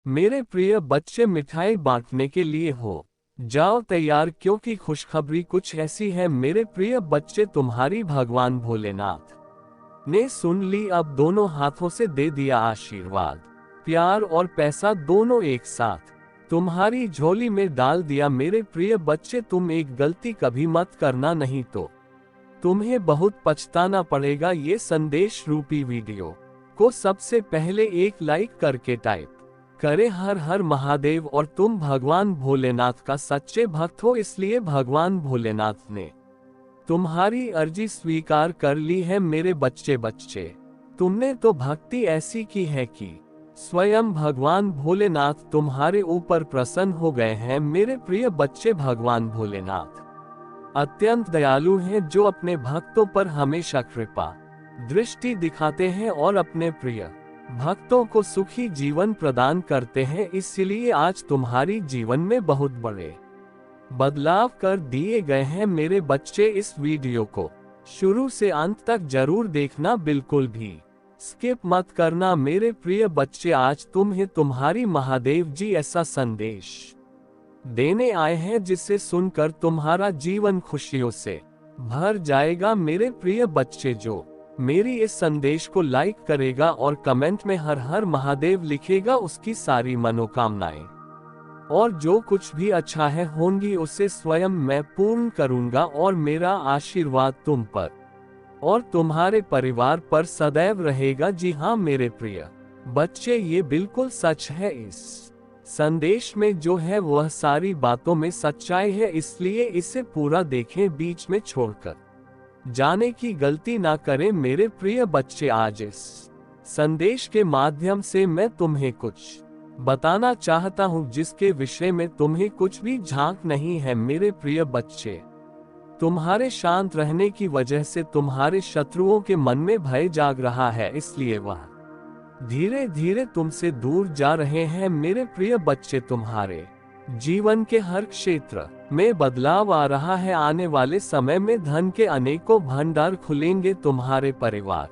मेरे प्रिय बच्चे, मिठाई बांटने के लिए हो जाओ तैयार, क्योंकि खुशखबरी कुछ ऐसी है मेरे प्रिय बच्चे, तुम्हारी भगवान भोलेनाथ ने सुन ली। अब दोनों हाथों से दे दिया आशीर्वाद, प्यार और पैसा दोनों एक साथ तुम्हारी झोली में डाल दिया। मेरे प्रिय बच्चे, तुम एक गलती कभी मत करना, नहीं तो तुम्हें बहुत पछताना पड़ेगा। ये संदेश रूपी वीडियो को सबसे पहले एक लाइक करके टाइप करे हर हर महादेव, और तुम भगवान भोलेनाथ का सच्चे भक्त हो, इसलिए भगवान भोलेनाथ ने तुम्हारी अर्जी स्वीकार कर ली है। मेरे बच्चे बच्चे, तुमने तो भक्ति ऐसी की है कि स्वयं भगवान भोलेनाथ तुम्हारे ऊपर प्रसन्न हो गए हैं। मेरे प्रिय बच्चे, भगवान भोलेनाथ अत्यंत दयालु हैं, जो अपने भक्तों पर हमेशा कृपा दृष्टि दिखाते हैं और अपने प्रिय भक्तों को सुखी जीवन प्रदान करते हैं। इसलिए आज तुम्हारी जीवन में बहुत बड़े बदलाव कर दिए गए हैं। मेरे बच्चे, इस वीडियो को शुरू से अंत तक जरूर देखना, बिल्कुल भी स्किप मत करना। मेरे प्रिय बच्चे, आज तुम्हें तुम्हारी महादेव जी ऐसा संदेश देने आए हैं जिसे सुनकर तुम्हारा जीवन खुशियों से भर जाएगा। मेरे प्रिय बच्चे, जो मेरी इस संदेश को लाइक करेगा और कमेंट में हर हर महादेव लिखेगा, उसकी सारी मनोकामनाएं और जो कुछ भी अच्छा है होंगी उसे स्वयं मैं पूर्ण करूंगा, और मेरा आशीर्वाद तुम पर और तुम्हारे परिवार पर सदैव रहेगा। जी हाँ मेरे प्रिय बच्चे, ये बिल्कुल सच है। इस संदेश में जो है वह सारी बातों में सच्चाई है, इसलिए इसे पूरा देखें, बीच में छोड़कर जाने की गलती ना करें। मेरे प्रिय बच्चे, आज इस संदेश के माध्यम से मैं तुम्हें कुछ बताना चाहता हूं जिसके विषय में तुम्हें कुछ भी झांक नहीं है। मेरे प्रिय बच्चे, तुम्हारे शांत रहने की वजह से तुम्हारे शत्रुओं के मन में भय जाग रहा है, इसलिए वह धीरे धीरे तुमसे दूर जा रहे हैं। मेरे प्रिय बच्चे, तुम्हारे जीवन के हर क्षेत्र में बदलाव आ रहा है। आने वाले समय में धन के अनेकों भंडार खुलेंगे। तुम्हारे परिवार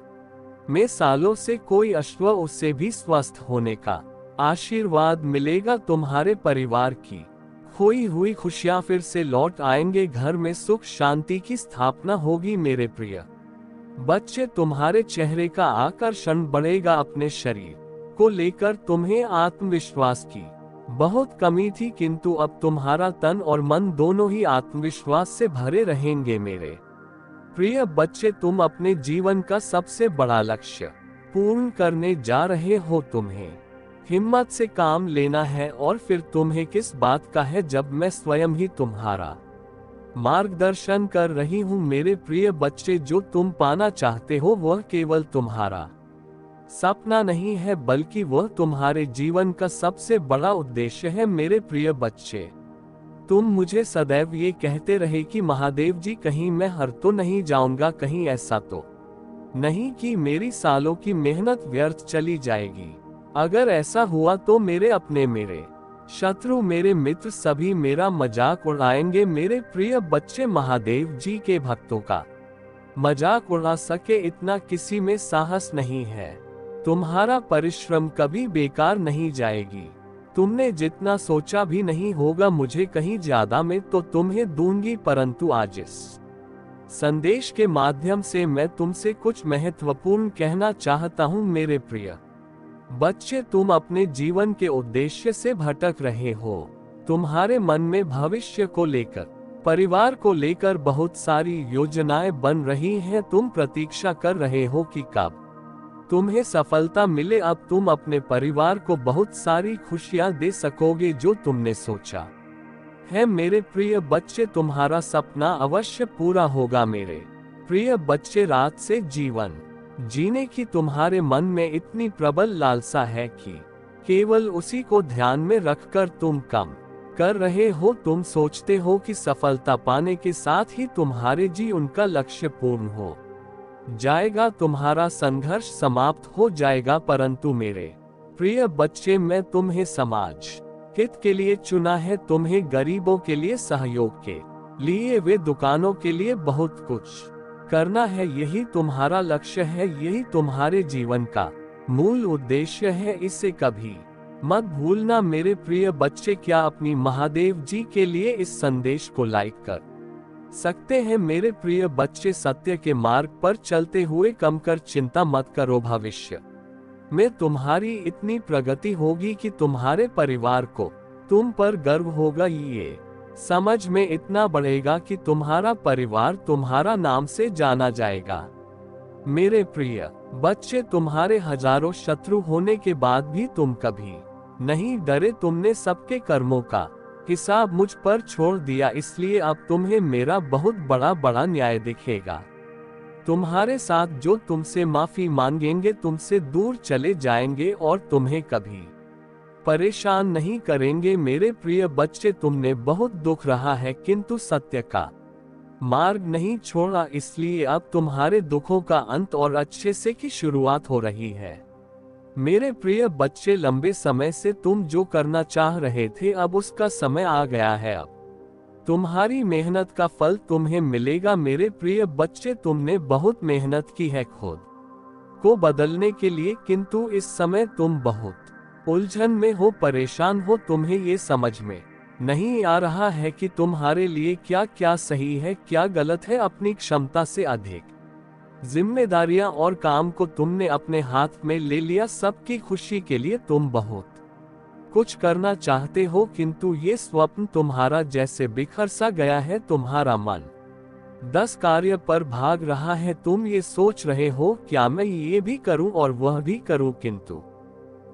में सालों से कोई अश्व, उससे भी स्वस्थ होने का आशीर्वाद मिलेगा। तुम्हारे परिवार की खोई हुई खुशियां फिर से लौट आएंगे, घर में सुख शांति की स्थापना होगी। मेरे प्रिय बच्चे, तुम्हारे चेहरे का आकर्षण बढ़ेगा। अपने शरीर को लेकर तुम्हें आत्मविश्वास की बहुत कमी थी, किंतु अब तुम्हारा तन और मन दोनों ही आत्मविश्वास से भरे रहेंगे। मेरे प्रिय बच्चे, तुम अपने जीवन का सबसे बड़ा लक्ष्य पूर्ण करने जा रहे हो। तुम्हें हिम्मत से काम लेना है, और फिर तुम्हें किस बात का है जब मैं स्वयं ही तुम्हारा मार्गदर्शन कर रही हूँ। मेरे प्रिय बच्चे, जो तुम पाना चाहते हो वह केवल तुम्हारा सपना नहीं है, बल्कि वह तुम्हारे जीवन का सबसे बड़ा उद्देश्य है। मेरे प्रिय बच्चे, तुम मुझे सदैव ये कहते रहे कि महादेव जी, कहीं मैं हार तो नहीं जाऊंगा, कहीं ऐसा तो नहीं कि मेरी सालों की मेहनत व्यर्थ चली जाएगी। अगर ऐसा हुआ तो मेरे अपने, मेरे शत्रु, मेरे मित्र सभी मेरा मजाक उड़ाएंगे। मेरे प्रिय बच्चे, महादेव जी के भक्तों का मजाक उड़ा सके इतना किसी में साहस नहीं है। तुम्हारा परिश्रम कभी बेकार नहीं जाएगी। तुमने जितना सोचा भी नहीं होगा मुझे कहीं ज्यादा में तो तुम्हें दूंगी, परंतु आज इस संदेश के माध्यम से मैं तुमसे कुछ महत्वपूर्ण कहना चाहता हूं। मेरे प्रिय बच्चे, तुम अपने जीवन के उद्देश्य से भटक रहे हो। तुम्हारे मन में भविष्य को लेकर, परिवार को लेकर बहुत सारी योजनाएं बन रही हैं। तुम प्रतीक्षा कर रहे हो कि कब तुम्हें सफलता मिले। अब तुम अपने परिवार को बहुत सारी खुशियां दे सकोगे जो तुमने सोचा है। मेरे प्रिय बच्चे, तुम्हारा सपना अवश्य पूरा होगा। मेरे प्रिय बच्चे, रात से जीवन जीने की तुम्हारे मन में इतनी प्रबल लालसा है कि केवल उसी को ध्यान में रखकर तुम काम कर रहे हो। तुम सोचते हो कि सफलता पाने के साथ ही तुम्हारे जीवन का लक्ष्य पूर्ण हो जाएगा, तुम्हारा संघर्ष समाप्त हो जाएगा, परंतु मेरे प्रिय बच्चे, मैं तुम्हें समाज हित के लिए चुना है। तुम्हें गरीबों के लिए सहयोग के लिए, वे दुकानों के लिए बहुत कुछ करना है। यही तुम्हारा लक्ष्य है, यही तुम्हारे जीवन का मूल उद्देश्य है। इसे कभी मत भूलना मेरे प्रिय बच्चे, क्या अपनी महादेव जी के लिए इस संदेश को लाइक कर सकते हैं। मेरे प्रिय बच्चे, सत्य के मार्ग पर चलते हुए कम कर चिंता मत करो। भविष्य में तुम्हारी इतनी प्रगति होगी कि तुम्हारे परिवार को तुम पर गर्व होगा। ये समझ में इतना बढ़ेगा कि तुम्हारा परिवार तुम्हारा नाम से जाना जाएगा। मेरे प्रिय बच्चे, तुम्हारे हजारों शत्रु होने के बाद भी तुम कभी नहीं डरे। तुमने सबके कर्मों का हिसाब मुझ पर छोड़ दिया, इसलिए अब तुम्हें मेरा बहुत बड़ा न्याय दिखेगा। तुम्हारे साथ जो तुमसे माफी मांगेंगे तुमसे दूर चले जाएंगे और तुम्हें कभी परेशान नहीं करेंगे। मेरे प्रिय बच्चे, तुमने बहुत दुख रहा है किंतु सत्य का मार्ग नहीं छोड़ा, इसलिए अब तुम्हारे दुखों का अंत और अच्छे से की शुरुआत हो रही है। मेरे प्रिय बच्चे, लंबे समय से तुम जो करना चाह रहे थे अब उसका समय आ गया है। अब तुम्हारी मेहनत का फल तुम्हें मिलेगा। मेरे प्रिय बच्चे, तुमने बहुत मेहनत की है खुद को बदलने के लिए, किंतु इस समय तुम बहुत उलझन में हो, परेशान हो। तुम्हें ये समझ में नहीं आ रहा है कि तुम्हारे लिए क्या क्या सही है, क्या गलत है। अपनी क्षमता से अधिक जिम्मेदारियां और काम को तुमने अपने हाथ में ले लिया। सबकी खुशी के लिए तुम बहुत कुछ करना चाहते हो, किंतु ये स्वप्न तुम्हारा जैसे बिखर सा गया है। तुम्हारा मन 10 कार्य पर भाग रहा है। तुम ये सोच रहे हो क्या मैं ये भी करूं और वह भी करूं, किंतु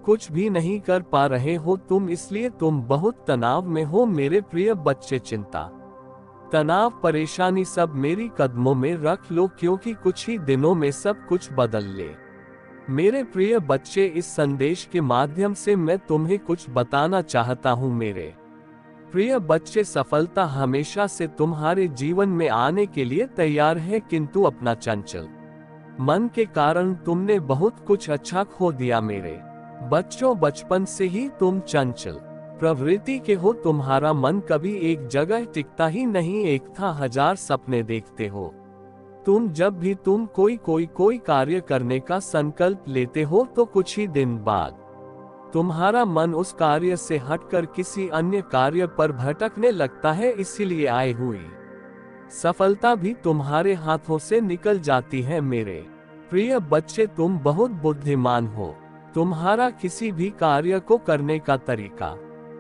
कुछ भी नहीं कर पा रहे हो तुम, इसलिए तुम बहुत तनाव में हो। मेरे प्रिय बच्चे, चिंता, तनाव, परेशानी सब मेरी कदमों में रख लो, क्योंकि कुछ ही दिनों में सब कुछ बदल ले। मेरे प्रिय बच्चे, इस संदेश के माध्यम से मैं तुम्हें कुछ बताना चाहता हूँ। मेरे प्रिय बच्चे, सफलता हमेशा से तुम्हारे जीवन में आने के लिए तैयार है, किंतु अपना चंचल मन के कारण तुमने बहुत कुछ अच्छा खो दिया। मेरे बच्चों, बचपन से ही तुम चंचल प्रवृत्ति के हो। तुम्हारा मन कभी एक जगह टिकता ही नहीं, एक था हजार सपने देखते हो तुम। जब भी तुम कोई कार्य करने का संकल्प लेते हो तो कुछ ही दिन बाद तुम्हारा मन उस कार्य से हटकर किसी अन्य कार्य पर भटकने लगता है। इसीलिए आई हुई सफलता भी तुम्हारे हाथों से निकल जाती है। मेरे प्रिय बच्चे, तुम बहुत बुद्धिमान हो। तुम्हारा किसी भी कार्य को करने का तरीका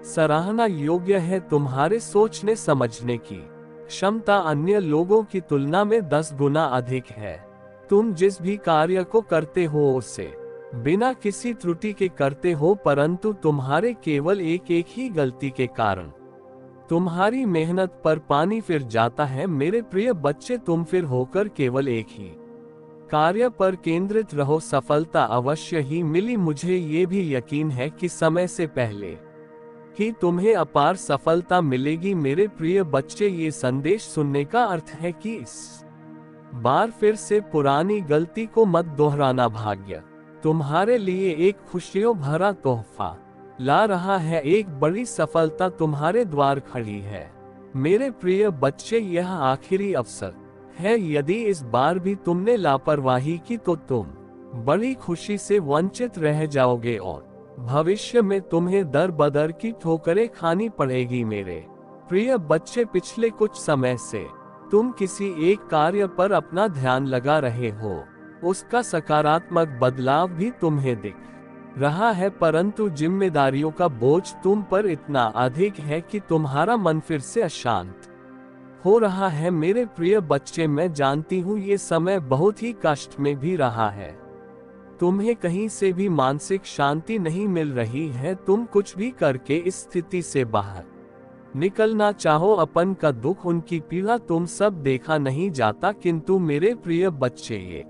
सराहना योग्य है। तुम्हारे सोचने समझने की क्षमता अन्य लोगों की तुलना में 10 गुना अधिक है। तुम जिस भी कार्य को करते हो उसे बिना किसी त्रुटि के करते हो, परंतु तुम्हारे केवल एक ही गलती के कारण तुम्हारी मेहनत पर पानी फिर जाता है। मेरे प्रिय बच्चे, तुम फिर होकर केवल एक ही कार्य पर केंद्रित रहो, सफलता अवश्य ही मिली। मुझे ये भी यकीन है कि समय से पहले कि तुम्हें अपार सफलता मिलेगी। मेरे प्रिय बच्चे, ये संदेश सुनने का अर्थ है कि इस बार फिर से पुरानी गलती को मत दोहराना। भाग्य तुम्हारे लिए एक खुशियों भरा तोहफा ला रहा है, एक बड़ी सफलता तुम्हारे द्वार खड़ी है। मेरे प्रिय बच्चे, यह आखिरी अवसर है। यदि इस बार भी तुमने लापरवाही की तो तुम बड़ी खुशी से वंचित रह जाओगे और भविष्य में तुम्हें दर बदर की ठोकरें खानी पड़ेगी। मेरे प्रिय बच्चे, पिछले कुछ समय से तुम किसी एक कार्य पर अपना ध्यान लगा रहे हो, उसका सकारात्मक बदलाव भी तुम्हें दिख रहा है, परंतु जिम्मेदारियों का बोझ तुम पर इतना अधिक है कि तुम्हारा मन फिर से अशांत हो रहा है। मेरे प्रिय बच्चे, मैं जानती हूँ ये समय बहुत ही कष्ट में भी रहा है। तुम्हें कहीं से भी मानसिक शांति नहीं मिल रही है। तुम कुछ भी करके इस स्थिति से बाहर निकलना चाहो। अपन का दुख, उनकी पीड़ा तुम सब देखा नहीं जाता, किंतु मेरे प्रिय बच्चे, ये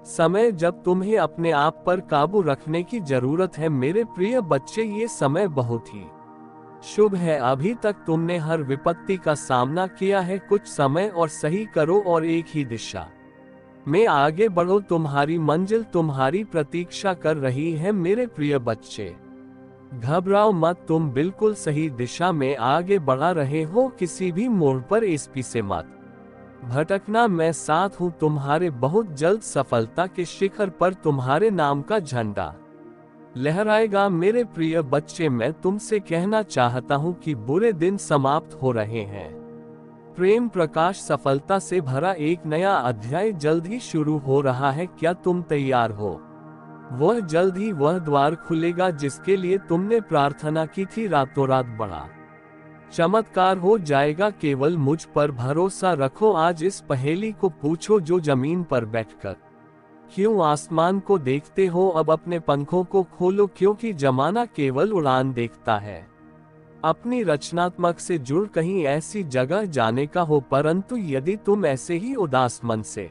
समय जब तुम्हें अपने आप पर काबू रखने की जरूरत है। मेरे प्रिय बच्चे, ये समय बहुत ही शुभ है। अभी तक तुमने हर विपत्ति का सामना किया है। कुछ समय और सही करो और एक ही दिशा में आगे बढ़ो। तुम्हारी मंजिल तुम्हारी प्रतीक्षा कर रही है। मेरे प्रिय बच्चे, घबराओ मत, तुम बिल्कुल सही दिशा में आगे बढ़ा रहे हो। किसी भी मोड़ पर एसपी से मत भटकना, मैं साथ हूँ तुम्हारे। बहुत जल्द सफलता के शिखर पर तुम्हारे नाम का झंडा लहराएगा। मेरे प्रिय बच्चे, मैं तुमसे कहना चाहता हूँ कि बुरे दिन समाप्त हो रहे हैं। प्रेम प्रकाश सफलता से भरा एक नया अध्याय जल्द ही शुरू हो रहा है। क्या तुम तैयार हो? वह जल्द ही वह द्वार खुलेगा जिसके लिए तुमने प्रार्थना की थी। रातों रात बड़ा चमत्कार हो जाएगा। केवल मुझ पर भरोसा रखो। आज इस पहेली को पूछो जो जमीन पर बैठकर क्यों आसमान को देखते हो। अब अपने पंखों को खोलो, क्योंकि जमाना केवल उड़ान देखता है। अपनी रचनात्मक से जुड़ कहीं ऐसी जगह जाने का हो। परंतु यदि तुम ऐसे ही उदास मन से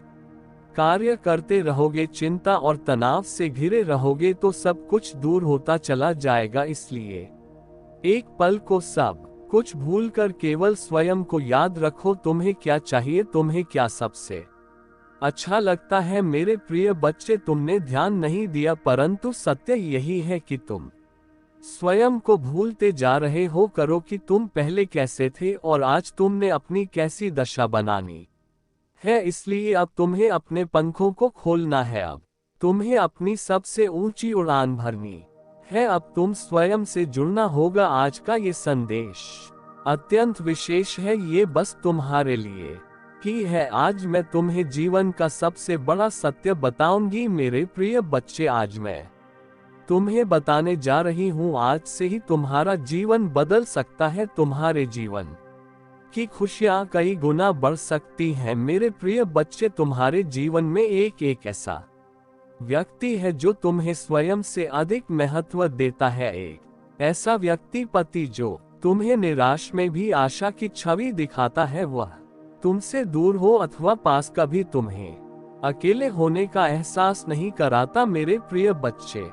कार्य करते रहोगे, चिंता और तनाव से घिरे रहोगे, तो सब कुछ दूर होता चला जाएगा। इसलिए एक पल को सब कुछ भूलकर केवल स्वयं को याद रखो। तुम्हें क्या चाहिए, तुम्हें क्या सबसे अच्छा लगता है। मेरे प्रिय बच्चे, तुमने ध्यान नहीं दिया, परंतु सत्य यही है कि तुम स्वयं को भूलते जा रहे हो। करो कि तुम पहले कैसे थे और आज तुमने अपनी कैसी दशा बनानी है। इसलिए अब तुम्हें अपने पंखों को खोलना है। अब तुम्हें अपनी सबसे ऊंची उड़ान भरनी है। अब तुम स्वयं से जुड़ना होगा। आज का ये संदेश अत्यंत विशेष है। ये बस तुम्हारे लिए ही है। आज मैं तुम्हें जीवन का सबसे बड़ा सत्य बताऊंगी। मेरे प्रिय बच्चे, आज मैं तुम्हें बताने जा रही हूँ, आज से ही तुम्हारा जीवन बदल सकता है। तुम्हारे जीवन की खुशियाँ कई गुना बढ़ सकती हैं। मेरे प्रिय बच्चे, तुम्हारे जीवन में एक ऐसा व्यक्ति है जो तुम्हें स्वयं से अधिक महत्व देता है। एक ऐसा व्यक्ति, पति, जो तुम्हें निराश में भी आशा की छवि दिखाता है। वह तुमसे दूर हो अथवा पास, कभी तुम्हें अकेले होने का एहसास नहीं कराता। मेरे प्रिय बच्चे,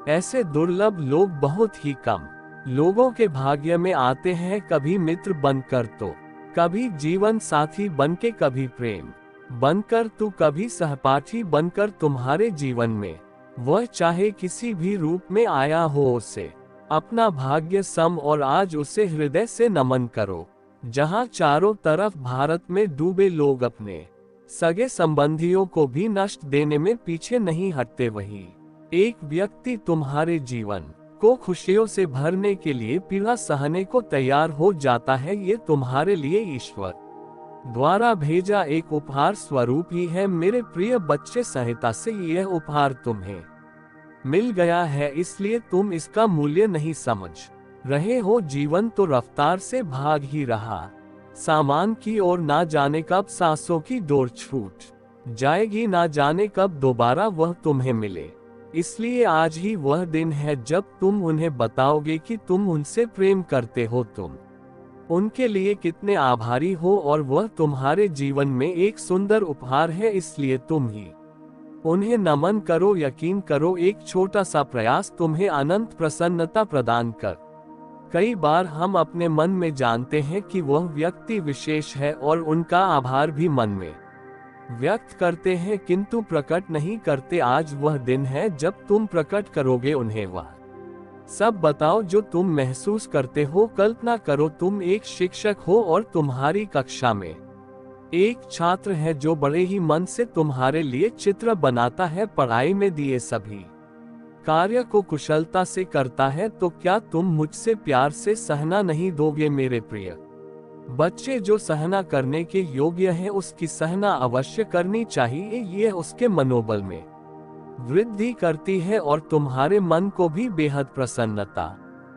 ऐसे दुर्लभ लोग बहुत ही कम लोगों के भाग्य में आते हैं। कभी मित्र बनकर, तो कभी जीवन साथी बनके, कभी प्रेम बनकर, तो कभी सहपाठी बनकर। तुम्हारे जीवन में वह चाहे किसी भी रूप में आया हो, उसे अपना भाग्य सम और आज उसे हृदय से नमन करो। जहां चारों तरफ भारत में डूबे लोग अपने सगे संबंधियों को भी नष्ट देने में पीछे नहीं हटते, वही एक व्यक्ति तुम्हारे जीवन को खुशियों से भरने के लिए पीड़ा सहने को तैयार हो जाता है। ये तुम्हारे लिए ईश्वर द्वारा भेजा एक उपहार स्वरूप ही है। मेरे प्रिय बच्चे, सहायता से यह उपहार तुम्हें मिल गया है, इसलिए तुम इसका मूल्य नहीं समझ रहे हो। जीवन तो रफ्तार से भाग ही रहा सामान की ओर, ना जाने कब सांसों की डोर छूट जाएगी, ना जाने कब दोबारा वह तुम्हें मिले। इसलिए आज ही वह दिन है जब तुम उन्हें बताओगे कि तुम उनसे प्रेम करते हो, तुम उनके लिए कितने आभारी हो, और वह तुम्हारे जीवन में एक सुंदर उपहार है। इसलिए तुम ही उन्हें नमन करो। यकीन करो, एक छोटा सा प्रयास तुम्हें अनंत प्रसन्नता प्रदान कर। कई बार हम अपने मन में जानते हैं कि वह व्यक्ति विशेष है और उनका आभार भी मन में व्यक्त करते हैं, किंतु प्रकट नहीं करते। आज वह दिन है जब तुम प्रकट करोगे उन्हें वह सब बताओ जो तुम महसूस करते हो। कल्पना करो, तुम एक शिक्षक हो और तुम्हारी कक्षा में एक छात्र है जो बड़े ही मन से तुम्हारे लिए चित्र बनाता है, पढ़ाई में दिए सभी कार्य को कुशलता से करता है। तो क्या तुम मुझसे प्यार से सहना नहीं दोगे? मेरे प्रिय बच्चे, जो सहना करने के योग्य है उसकी सहना अवश्य करनी चाहिए। ये उसके मनोबल में वृद्धि करती है और तुम्हारे मन को भी बेहद प्रसन्नता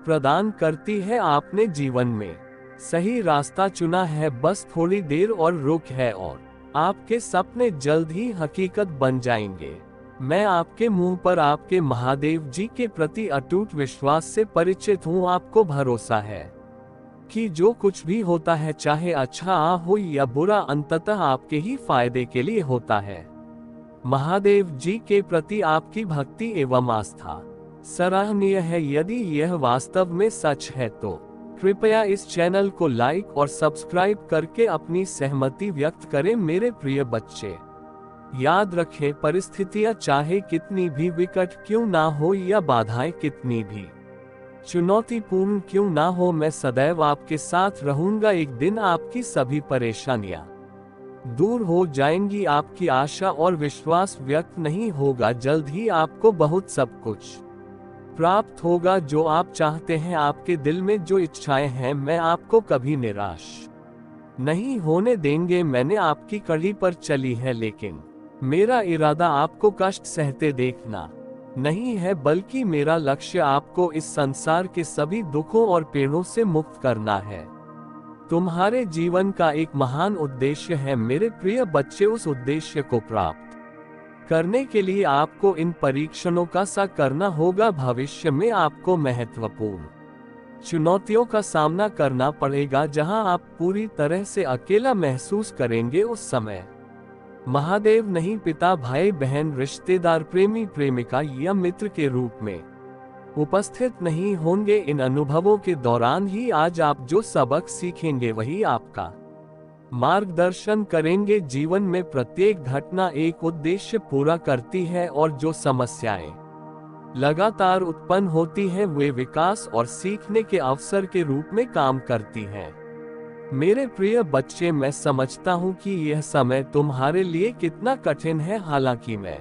प्रदान करती है। आपने जीवन में सही रास्ता चुना है, बस थोड़ी देर और रुक है और आपके सपने जल्द ही हकीकत बन जाएंगे। मैं आपके मुंह पर आपके महादेव जी के प्रति अटूट विश्वास से परिचित हूँ। आपको भरोसा है कि जो कुछ भी होता है, चाहे अच्छा हो या बुरा, अंततः आपके ही फायदे के लिए होता है। महादेव जी के प्रति आपकी भक्ति एवं आस्था सराहनीय है। यदि यह वास्तव में सच है तो कृपया इस चैनल को लाइक और सब्सक्राइब करके अपनी सहमति व्यक्त करें। मेरे प्रिय बच्चे, याद रखें, परिस्थितियां चाहे कितनी भी विकट क्यों ना हो या बाधाएं कितनी भी चुनौतीपूर्ण क्यों ना हो, मैं सदैव आपके साथ रहूंगा। एक दिन आपकी सभी परेशानियां दूर हो जाएंगी। आपकी आशा और विश्वास व्यक्त नहीं होगा। जल्द ही आपको बहुत सब कुछ प्राप्त होगा जो आप चाहते हैं। आपके दिल में जो इच्छाएं हैं मैं आपको कभी निराश नहीं होने देंगे। मैंने आपकी कड़ी पर चली है, लेकिन मेरा इरादा आपको कष्ट सहते देखना नहीं है, बल्कि मेरा लक्ष्य आपको इस संसार के सभी दुखों और पीड़ों से मुक्त करना है। तुम्हारे जीवन का एक महान उद्देश्य है मेरे प्रिय बच्चे। उस उद्देश्य को प्राप्त करने के लिए आपको इन परीक्षणों का सा करना होगा। भविष्य में आपको महत्वपूर्ण चुनौतियों का सामना करना पड़ेगा, जहां आप पूरी तरह से अकेला महसूस करेंगे। उस समय महादेव नहीं, पिता, भाई बहन, रिश्तेदार, प्रेमी प्रेमिका या मित्र के रूप में उपस्थित नहीं होंगे। इन अनुभवों के दौरान ही आज आप जो सबक सीखेंगे वही आपका मार्गदर्शन करेंगे। जीवन में प्रत्येक घटना एक उद्देश्य पूरा करती है, और जो समस्याएं लगातार उत्पन्न होती हैं वे विकास और सीखने के अवसर के रूप में काम करती हैं। मेरे प्रिय बच्चे, मैं समझता हूं कि यह समय तुम्हारे लिए कितना कठिन है। हालांकि मैं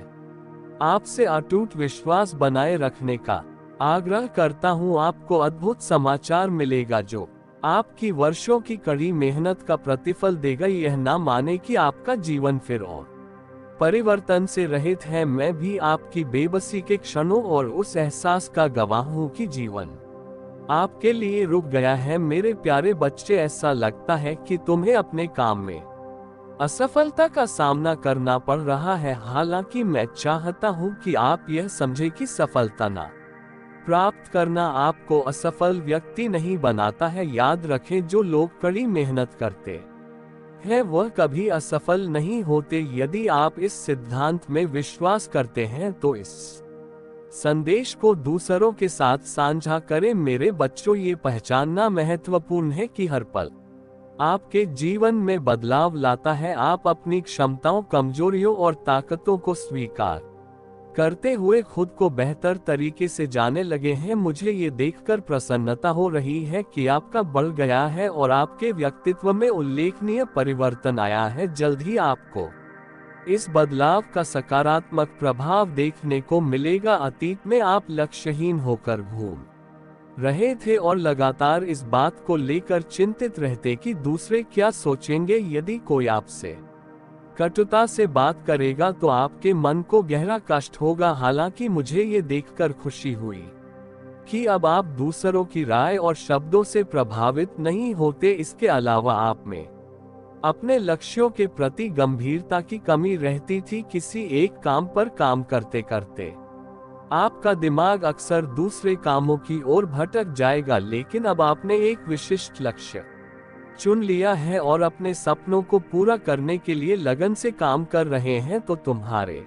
आपसे अटूट विश्वास बनाए रखने का आग्रह करता हूं। आपको अद्भुत समाचार मिलेगा जो आपकी वर्षों की कड़ी मेहनत का प्रतिफल देगा। यह ना माने कि आपका जीवन फिर और परिवर्तन से रहित है। मैं भी आपकी बेबसी के क्षणों और उस एहसास का गवाह हूं कि जीवन आपके लिए रुक गया है। मेरे प्यारे बच्चे, ऐसा लगता है कि तुम्हें अपने काम में असफलता का सामना करना पड़ रहा है। हालांकि मैं चाहता हूं कि आप यह समझें कि सफलता ना प्राप्त करना आपको असफल व्यक्ति नहीं बनाता है। याद रखें, जो लोग कड़ी मेहनत करते हैं वह कभी असफल नहीं होते। यदि आप इस सिद्धांत में विश्वास करते हैं तो इस संदेश को दूसरों के साथ साझा करें। मेरे बच्चों, ये पहचानना महत्वपूर्ण है कि हर पल आपके जीवन में बदलाव लाता है। आप अपनी क्षमताओं, कमजोरियों और ताकतों को स्वीकार करते हुए खुद को बेहतर तरीके से जाने लगे हैं। मुझे ये देखकर प्रसन्नता हो रही है कि आपका बढ़ गया है और आपके व्यक्तित्व में उल्लेखनीय परिवर्तन आया है। जल्द ही आपको इस बदलाव का सकारात्मक प्रभाव देखने को मिलेगा। अतीत में आप लक्ष्यहीन होकर घूम रहे थे और लगातार इस बात को लेकर चिंतित रहते कि दूसरे क्या सोचेंगे। यदि कोई आपसे कटुता से बात करेगा तो आपके मन को गहरा कष्ट होगा। हालांकि मुझे ये देखकर खुशी हुई कि अब आप दूसरों की राय और शब्दों से प्रभावित नहीं होते। इसके अलावा आप में अपने लक्ष्यों के प्रति गंभीरता की कमी रहती थी। किसी एक काम पर काम करते करते आपका दिमाग अक्सर दूसरे कामों की ओर भटक जाएगा, लेकिन अब आपने एक विशिष्ट लक्ष्य चुन लिया है और अपने सपनों को पूरा करने के लिए लगन से काम कर रहे हैं। तो तुम्हारे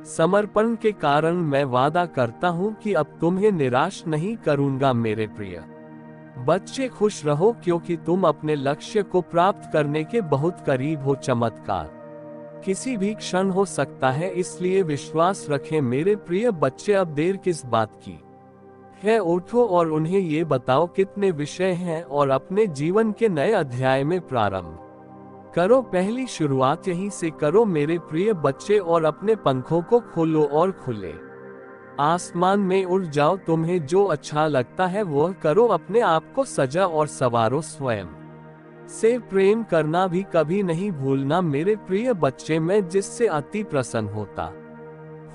समर्पण के कारण मैं वादा करता हूं कि अब तुम्हें निराश नहीं करूंगा। मेरे प्रिय बच्चे, खुश रहो क्योंकि तुम अपने लक्ष्य को प्राप्त करने के बहुत करीब हो। चमत्कार किसी भी क्षण हो सकता है, इसलिए विश्वास रखें। मेरे प्रिय बच्चे, अब देर किस बात की है? उठो और उन्हें ये बताओ कितने विषय हैं और अपने जीवन के नए अध्याय में प्रारंभ करो। पहली शुरुआत यहीं से करो मेरे प्रिय बच्चे, और अपने पंखों को खोलो और खुले आसमान में उड़ जाओ। तुम्हें जो अच्छा लगता है वह करो। अपने आप को सजा और संवारो। स्वयं से प्रेम करना भी कभी नहीं भूलना। मेरे प्रिय बच्चे, मैं जिससे अति प्रसन्न होता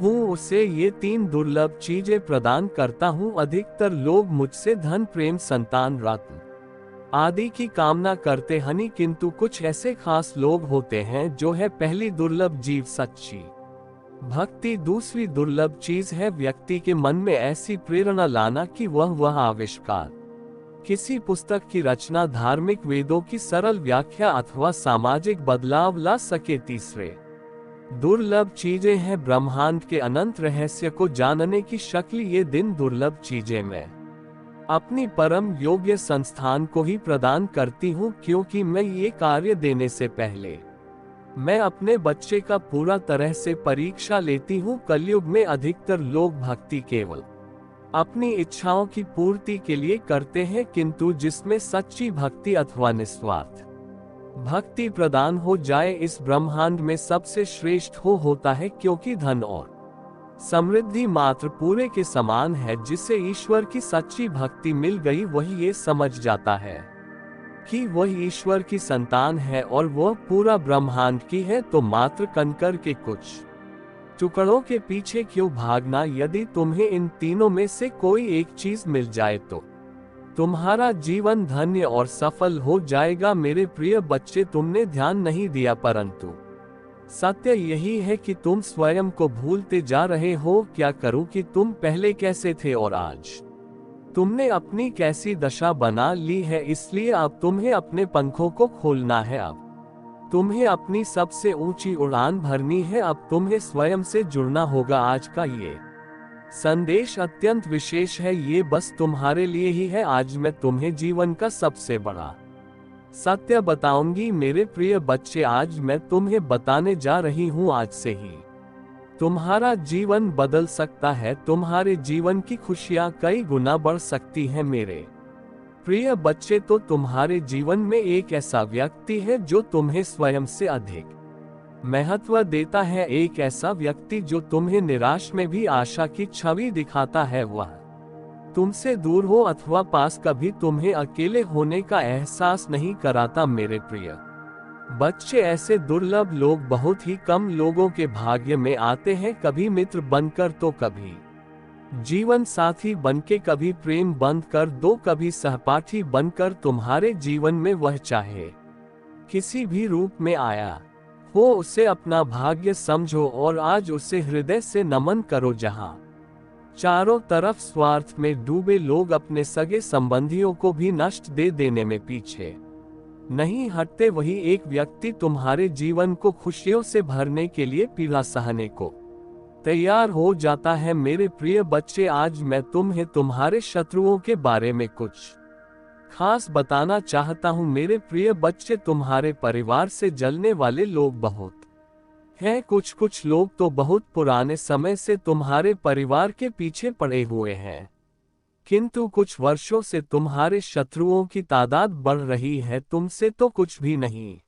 हूँ उसे ये 3 दुर्लभ चीजें प्रदान करता हूँ। अधिकतर लोग मुझसे धन, प्रेम, संतान, रत्न आदि की कामना करते हैं, किंतु कुछ ऐसे खास लोग होते हैं जो है पहली दुर्लभ जीव, सच्ची भक्ति। दूसरी दुर्लभ चीज है व्यक्ति के मन में ऐसी प्रेरणा लाना कि वह आविष्कार, किसी पुस्तक की रचना, धार्मिक वेदों की सरल व्याख्या अथवा सामाजिक बदलाव ला सके। तीसरे दुर्लभ चीजें हैं ब्रह्मांड के अनंत रहस्य को जानने की शक्ल। ये दिन दुर्लभ चीजें मैं अपनी परम योग्य संस्थान को ही प्रदान करती हूँ, क्योंकि मैं ये कार्य देने से पहले मैं अपने बच्चे का पूरा तरह से परीक्षा लेती हूँ। कलयुग में अधिकतर लोग भक्ति केवल अपनी इच्छाओं की पूर्ति के लिए करते हैं, किंतु जिसमें सच्ची भक्ति अथवा निस्वार्थ भक्ति प्रदान हो जाए, इस ब्रह्मांड में सबसे श्रेष्ठ होता है। क्योंकि धन और समृद्धि मात्र पूरे के समान है। जिसे ईश्वर की सच्ची भक्ति मिल गई वही ये समझ जाता है कि वह ईश्वर की संतान है और वह पूरा ब्रह्मांड की है। तो मात्र कंकर के कुछ टुकड़ों के पीछे क्यों भागना। यदि तुम्हें इन तीनों में से कोई एक चीज मिल जाए तो तुम्हारा जीवन धन्य और सफल हो जाएगा। मेरे प्रिय बच्चे, तुमने ध्यान नहीं दिया, परंतु सत्य यही है कि तुम स्वयं को भूलते जा रहे हो। क्या करूं कि तुम पहले कैसे थे और आज तुमने अपनी कैसी दशा बना ली है। इसलिए अब तुम्हें अपने पंखों को खोलना है। अब तुम्हें अपनी सबसे ऊंची उड़ान भरनी है। अब तुम्हें स्वयं से जुड़ना होगा। आज का ये संदेश अत्यंत विशेष है। ये बस तुम्हारे लिए ही है। आज मैं तुम्हें जीवन का सबसे बड़ा सत्य बताऊंगी मेरे प्रिय बच्चे। आज मैं तुम्हें बताने जा रही हूँ, आज से ही तुम्हारा जीवन बदल सकता है। तुम्हारे जीवन की खुशियाँ कई गुना बढ़ सकती हैं मेरे प्रिय बच्चे। तो तुम्हारे जीवन में एक ऐसा व्यक्ति है जो तुम्हें स्वयं से अधिक महत्व देता है। एक ऐसा व्यक्ति जो तुम्हें निराश में भी आशा की छवि दिखाता है। वह तुमसे दूर हो अथवा पास, कभी तुम्हें अकेले होने का एहसास नहीं कराता मेरे प्रिय बच्चे। ऐसे दुर्लभ लोग बहुत ही कम लोगों के भाग्य में आते हैं। कभी मित्र बनकर तो कभी जीवन साथी बनके, कभी प्रेम बंद कर दो, कभी सहपाठी बनकर। तुम्हारे जीवन में वह चाहे किसी भी रूप में आया हो, उसे अपना भाग्य समझो और आज उसे हृदय से नमन करो। जहां चारों तरफ स्वार्थ में डूबे लोग अपने सगे संबंधियों को भी नष्ट दे देने में पीछे नहीं हटते, वही एक व्यक्ति तुम्हारे जीवन को खुशियों से भरने के लिए पीड़ा सहने को तैयार हो जाता है। मेरे प्रिय बच्चे, आज मैं तुम्हें तुम्हारे शत्रुओं के बारे में कुछ खास बताना चाहता हूँ। मेरे प्रिय बच्चे, तुम्हारे परिवार से जलने वाले लोग बहुत हैं। कुछ लोग तो बहुत पुराने समय से तुम्हारे परिवार के पीछे पड़े हुए हैं, किंतु कुछ वर्षों से तुम्हारे शत्रुओं की तादाद बढ़ रही है। तुमसे तो कुछ भी नहीं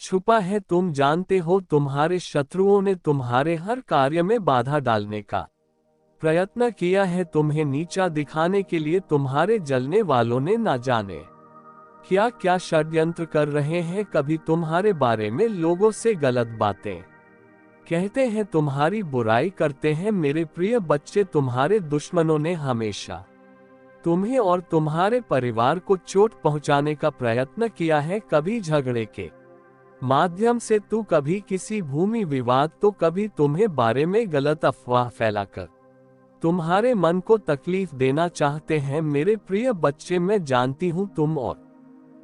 छुपा है। तुम जानते हो, तुम्हारे शत्रुओं ने तुम्हारे हर कार्य में बाधा डालने का प्रयत्न किया है। तुम्हें नीचा दिखाने के लिए तुम्हारे जलने वालों ने ना जाने क्या क्या षड्यंत्र कर रहे हैं। कभी तुम्हारे बारे में लोगों से गलत बातें कहते हैं, तुम्हारी बुराई करते हैं। मेरे प्रिय बच्चे, तुम्हारे दुश्मनों ने हमेशा तुम्हें और तुम्हारे परिवार को चोट पहुंचाने का प्रयत्न किया है। कभी झगड़े के माध्यम से, तो कभी किसी भूमि विवाद, तो कभी तुम्हें बारे में गलत अफवाह फैलाकर तुम्हारे मन को तकलीफ देना चाहते हैं। मेरे प्रिय बच्चे, मैं जानती हूँ तुम और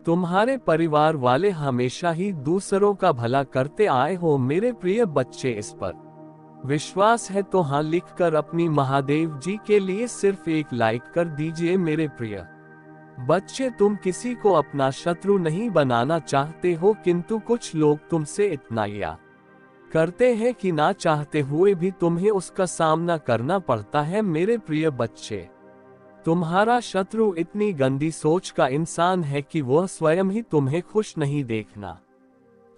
तुम्हारे परिवार वाले हमेशा ही दूसरों का भला करते आए हो। मेरे प्रिय बच्चे, इस पर विश्वास है तो हाँ लिखकर अपनी महादेव जी के लिए सिर्फ एक लाइक कर दीजिए। मेरे प्रिय बच्चे, तुम किसी को अपना शत्रु नहीं बनाना चाहते हो, किंतु कुछ लोग तुमसे इतना या करते हैं कि ना चाहते हुए भी तुम्हें उसका सामना करना पड़ता है। मेरे प्रिय बच्चे, तुम्हारा शत्रु इतनी गंदी सोच का इंसान है कि वह स्वयं ही तुम्हें खुश नहीं देखना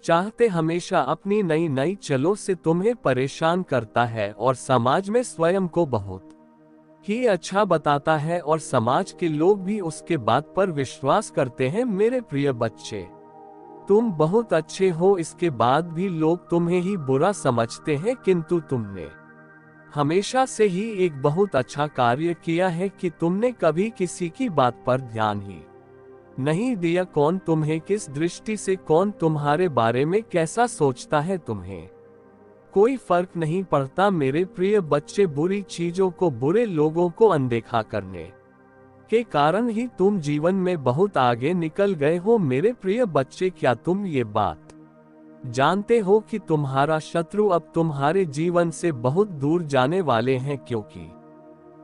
चाहते। हमेशा अपनी नई नई चलों से तुम्हें परेशान करता है और समाज में स्वयं को बहुत ही अच्छा बताता है और समाज के लोग भी उसके बात पर विश्वास करते हैं। मेरे प्रिय बच्चे, तुम बहुत अच्छे हो, इसके बाद भी लोग तुम्हें ही बुरा समझते हैं, किंतु तुमने हमेशा से ही एक बहुत अच्छा कार्य किया है कि तुमने कभी किसी की बात पर ध्यान ही नहीं दिया। कौन तुम्हें किस दृष्टि से, कौन तुम्हारे बारे में कैसा सोचता है, तुम्हें कोई फर्क नहीं पड़ता। मेरे प्रिय बच्चे, बुरी चीजों को, बुरे लोगों को अनदेखा करने के कारण ही तुम जीवन में बहुत आगे निकल गए हो। मेरे प्रिय बच्चे, क्या तुम ये बात जानते हो कि तुम्हारा शत्रु अब तुम्हारे जीवन से बहुत दूर जाने वाले हैं, क्योंकि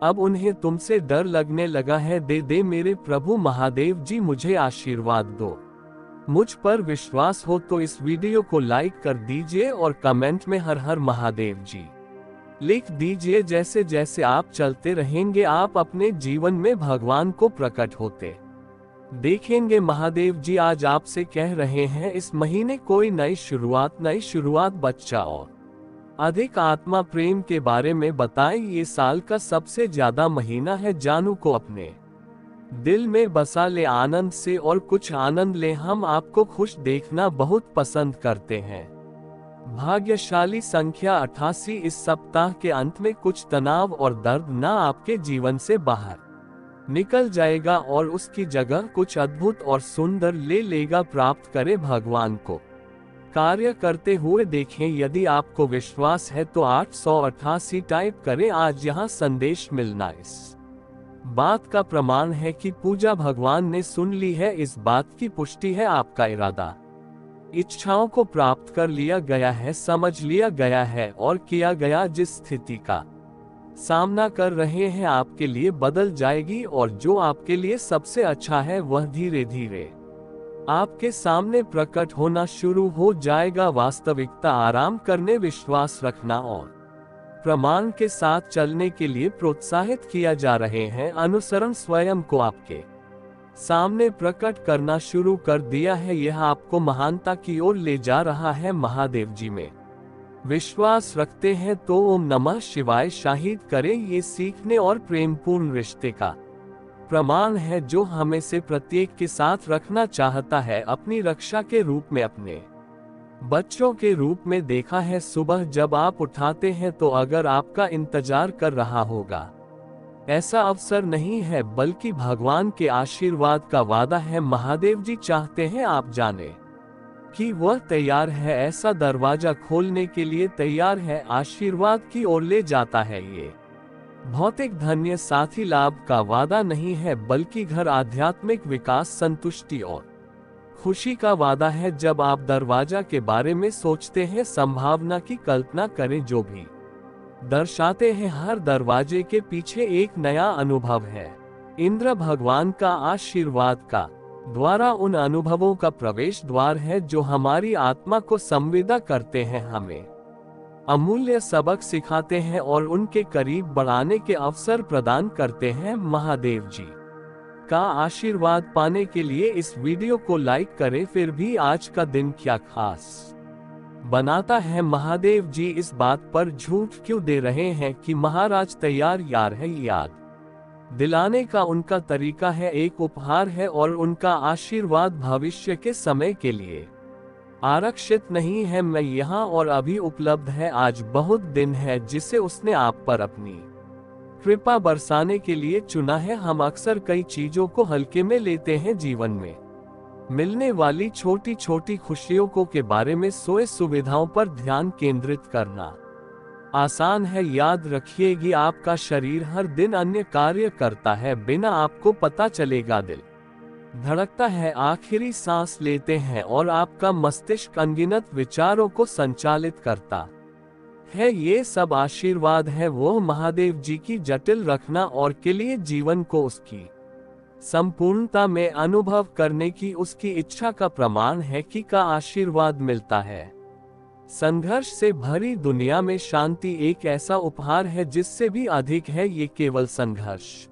अब उन्हें तुमसे डर लगने लगा है। दे मेरे प्रभु महादेव जी, मुझे आशीर्वाद दो। मुझ पर विश्वास हो तो इस वीडियो को लाइक कर दीजिए और कमेंट में हर हर महादेव जी लिख दीजिए। जैसे जैसे आप चलते रहेंगे, आप अपने जीवन में भगवान को प्रकट होते देखेंगे। महादेव जी आज आपसे कह रहे हैं, इस महीने कोई नई शुरुआत बच्चा और अधिक आत्मा प्रेम के बारे में बताएं। ये साल का सबसे ज्यादा महीना है। जानू को अपने दिल में बसा ले आनंद से और कुछ आनंद ले। हम आपको खुश देखना बहुत पसंद करते हैं। भाग्यशाली संख्या 88। इस सप्ताह के अंत में कुछ तनाव और दर्द ना आपके जीवन से बाहर निकल जाएगा और उसकी जगह कुछ अद्भुत और सुंदर ले लेगा। प्राप्त करें भगवान को कार्य करते हुए देखें। यदि आपको विश्वास है तो 888 टाइप करें। आज यहाँ संदेश मिलना इस बात का प्रमाण है कि पूजा भगवान ने सुन ली है। इस बात की पुष्टि है आपका इरादा इच्छाओं को प्राप्त कर लिया गया है, समझ लिया गया है और किया गया। जिस स्थिति का सामना कर रहे हैं आपके लिए बदल जाएगी और जो आपके लिए सबसे अच्छा है वह धीरे धीरे आपके सामने प्रकट होना शुरू हो जाएगा। वास्तविकता आराम करने, विश्वास रखना और प्रमाण के साथ चलने के लिए प्रोत्साहित किया जा रहे हैं। अनुसरण स्वयं को आपके सामने प्रकट करना शुरू कर दिया है। यह आपको महानता की ओर ले जा रहा है। महादेव जी में विश्वास रखते हैं तो ओम नमः शिवाय शाहिद करें। ये सीखने और प्रेमपूर्ण रिश्ते का प्रमाण है जो हमें से प्रत्येक के साथ रखना चाहता है। अपनी रक्षा के रूप में, अपने बच्चों के रूप में देखा है। सुबह जब आप उठाते हैं तो अगर आपका इंतजार कर रहा होगा, ऐसा अवसर नहीं है बल्कि भगवान के आशीर्वाद का वादा है। महादेव जी चाहते हैं आप जाने कि वह तैयार है, ऐसा दरवाजा खोलने के लिए तैयार है, आशीर्वाद की ओर ले जाता है। ये भौतिक धन्य साथी लाभ का वादा नहीं है बल्कि घर, आध्यात्मिक विकास, संतुष्टि और खुशी का वादा है। जब आप दरवाजा के बारे में सोचते हैं, संभावना की कल्पना करें जो भी दर्शाते हैं हर दरवाजे के पीछे एक नया अनुभव है। इंद्र भगवान का आशीर्वाद का द्वारा उन अनुभवों का प्रवेश द्वार है जो हमारी आत्मा को संवेदा करते हैं, हमें अमूल्य सबक सिखाते हैं और उनके करीब बढ़ाने के अवसर प्रदान करते हैं। महादेव जी का आशीर्वाद पाने के लिए इस वीडियो को लाइक करें। फिर भी आज का दिन क्या खास बनाता है? महादेव जी इस बात पर झूठ क्यों दे रहे हैं कि महाराज तैयार यार है? याद दिलाने का उनका तरीका है, एक उपहार है और उनका आशीर्वाद भविष्य के समय के लिए आरक्षित नहीं है। मैं यहाँ और अभी उपलब्ध है। आज बहुत दिन है जिसे उसने आप पर अपनी कृपा बरसाने के लिए चुना है। हम अक्सर कई चीजों को हल्के में लेते हैं। जीवन में मिलने वाली छोटी छोटी खुशियों को के बारे में सोए सुविधाओं पर ध्यान केंद्रित करना आसान है। याद रखिएगी आपका शरीर हर दिन अन्य कार्य करता है, बिना आपको पता चलेगा दिल धड़कता है, आखिरी सांस लेते हैं और आपका मस्तिष्क अनगिनत विचारों को संचालित करता है। ये सब आशीर्वाद है वो महादेव जी की जटिल रखना और के लिए जीवन को उसकी संपूर्णता में अनुभव करने की उसकी इच्छा का प्रमाण है कि का आशीर्वाद मिलता है। संघर्ष से भरी दुनिया में शांति एक ऐसा उपहार है जिससे भी अधिक है। ये केवल संघर्ष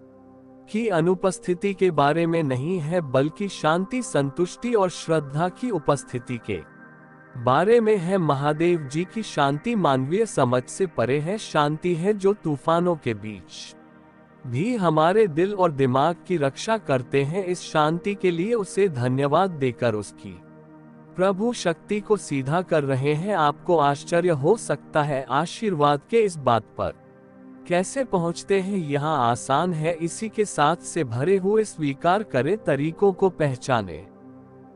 की अनुपस्थिति के बारे में नहीं है बल्कि शांति, संतुष्टि और श्रद्धा की उपस्थिति के बारे में है। महादेव जी की शांति मानवीय समझ से परे है। शांति है जो तूफानों के बीच भी हमारे दिल और दिमाग की रक्षा करते हैं। इस शांति के लिए उसे धन्यवाद देकर उसकी प्रभु शक्ति को सीधा कर रहे हैं। आपको आश्चर्य हो सकता है आशीर्वाद के इस बात पर कैसे पहुंचते हैं। यहाँ आसान है, इसी के साथ से भरे हुए स्वीकार करें तरीकों को पहचाने।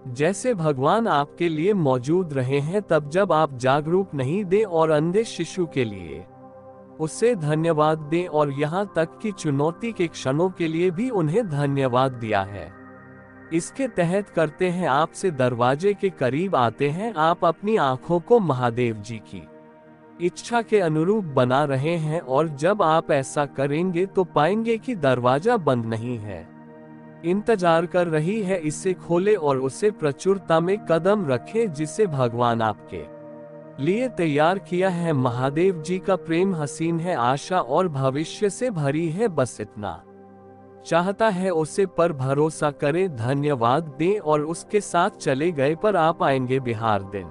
जैसे भगवान आपके लिए मौजूद रहे हैं तब जब आप जागरूक नहीं दें और अंधे शिशु के लिए उसे धन्यवाद दें और यहाँ तक कि चुनौती के क्षणों के लिए भी उन्हें धन्यवाद दिया है। इसके तहत करते हैं आपसे दरवाजे के करीब आते हैं। आप अपनी आंखों को महादेव जी की इच्छा के अनुरूप बना रहे हैं और जब आप ऐसा करेंगे तो पाएंगे कि दरवाजा बंद नहीं है, इंतजार कर रही है। इसे खोले और उसे प्रचुरता में कदम रखें जिसे भगवान आपके लिए तैयार किया है। महादेव जी का प्रेम हसीन है, आशा और भविष्य से भरी है। बस इतना चाहता है उसे पर भरोसा करें, धन्यवाद दें और उसके साथ चले गए पर आप आएंगे बिहार दिन।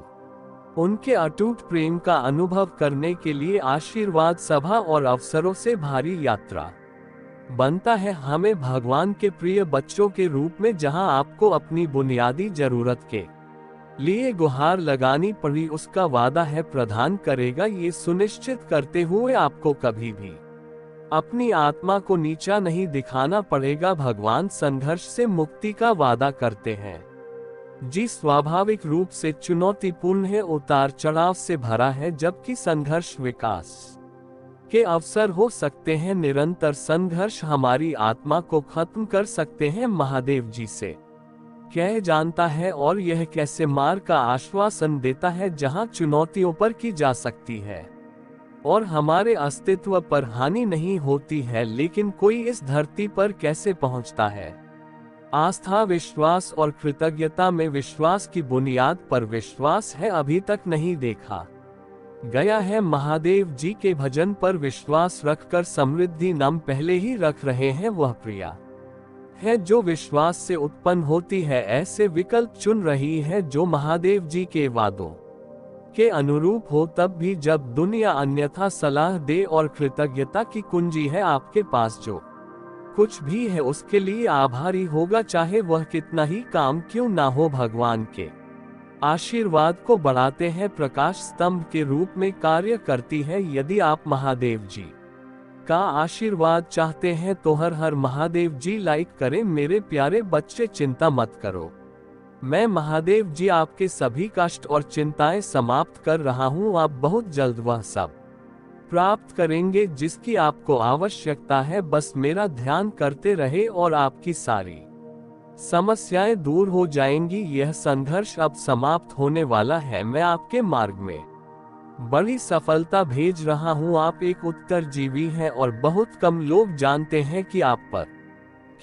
उनके अटूट प्रेम का अनुभव करने के लिए आशीर्वाद सभा और अवसरों से भारी यात्रा बनता है हमें भगवान के प्रिय बच्चों के रूप में, जहां आपको अपनी बुनियादी जरूरत के लिए गुहार लगानी पड़ी, उसका वादा है प्रदान करेगा, ये सुनिश्चित करते हुए आपको कभी भी अपनी आत्मा को नीचा नहीं दिखाना पड़ेगा। भगवान संघर्ष से मुक्ति का वादा करते हैं, जी स्वाभाविक रूप से चुनौतीपूर्ण है, उतार चढ़ाव से भरा है, जबकि संघर्ष विकास के अवसर हो सकते हैं। निरंतर संघर्ष हमारी आत्मा को खत्म कर सकते हैं। महादेव जी से क्या जानता है और यह कैसे मार्ग का आश्वासन देता है जहां चुनौतियों पर की जा सकती है और हमारे अस्तित्व पर हानि नहीं होती है, लेकिन कोई इस धरती पर कैसे पहुंचता है। आस्था, विश्वास और कृतज्ञता में विश्वास की बुनियाद पर विश्वास है, अभी तक नहीं देखा गया है। महादेव जी के भजन पर विश्वास रखकर समृद्धि नाम पहले ही रख रहे हैं, वह प्रिया है जो विश्वास से उत्पन्न होती है। ऐसे विकल्प चुन रही है जो महादेव जी के वादों के अनुरूप हो, तब भी जब दुनिया अन्यथा सलाह दे, और कृतज्ञता की कुंजी है आपके पास। जो कुछ भी है उसके लिए आभारी होगा, चाहे वह कितना ही काम क्यों ना हो। भगवान के आशीर्वाद को बढ़ाते हैं, प्रकाश स्तंभ के रूप में कार्य करती है। यदि आप महादेव जी का आशीर्वाद चाहते हैं तो हर हर महादेव जी लाइक करें। मेरे प्यारे बच्चे, चिंता मत करो, मैं महादेव जी आपके सभी कष्ट और चिंताएं समाप्त कर रहा हूं। आप बहुत जल्द वह सब प्राप्त करेंगे जिसकी आपको आवश्यकता है। बस मेरा ध्यान करते रहे और आपकी सारी समस्याएं दूर हो जाएंगी। यह संघर्ष अब समाप्त होने वाला है। मैं आपके मार्ग में बड़ी सफलता भेज रहा हूं। आप एक उत्तरजीवी हैं और बहुत कम लोग जानते हैं कि आप पर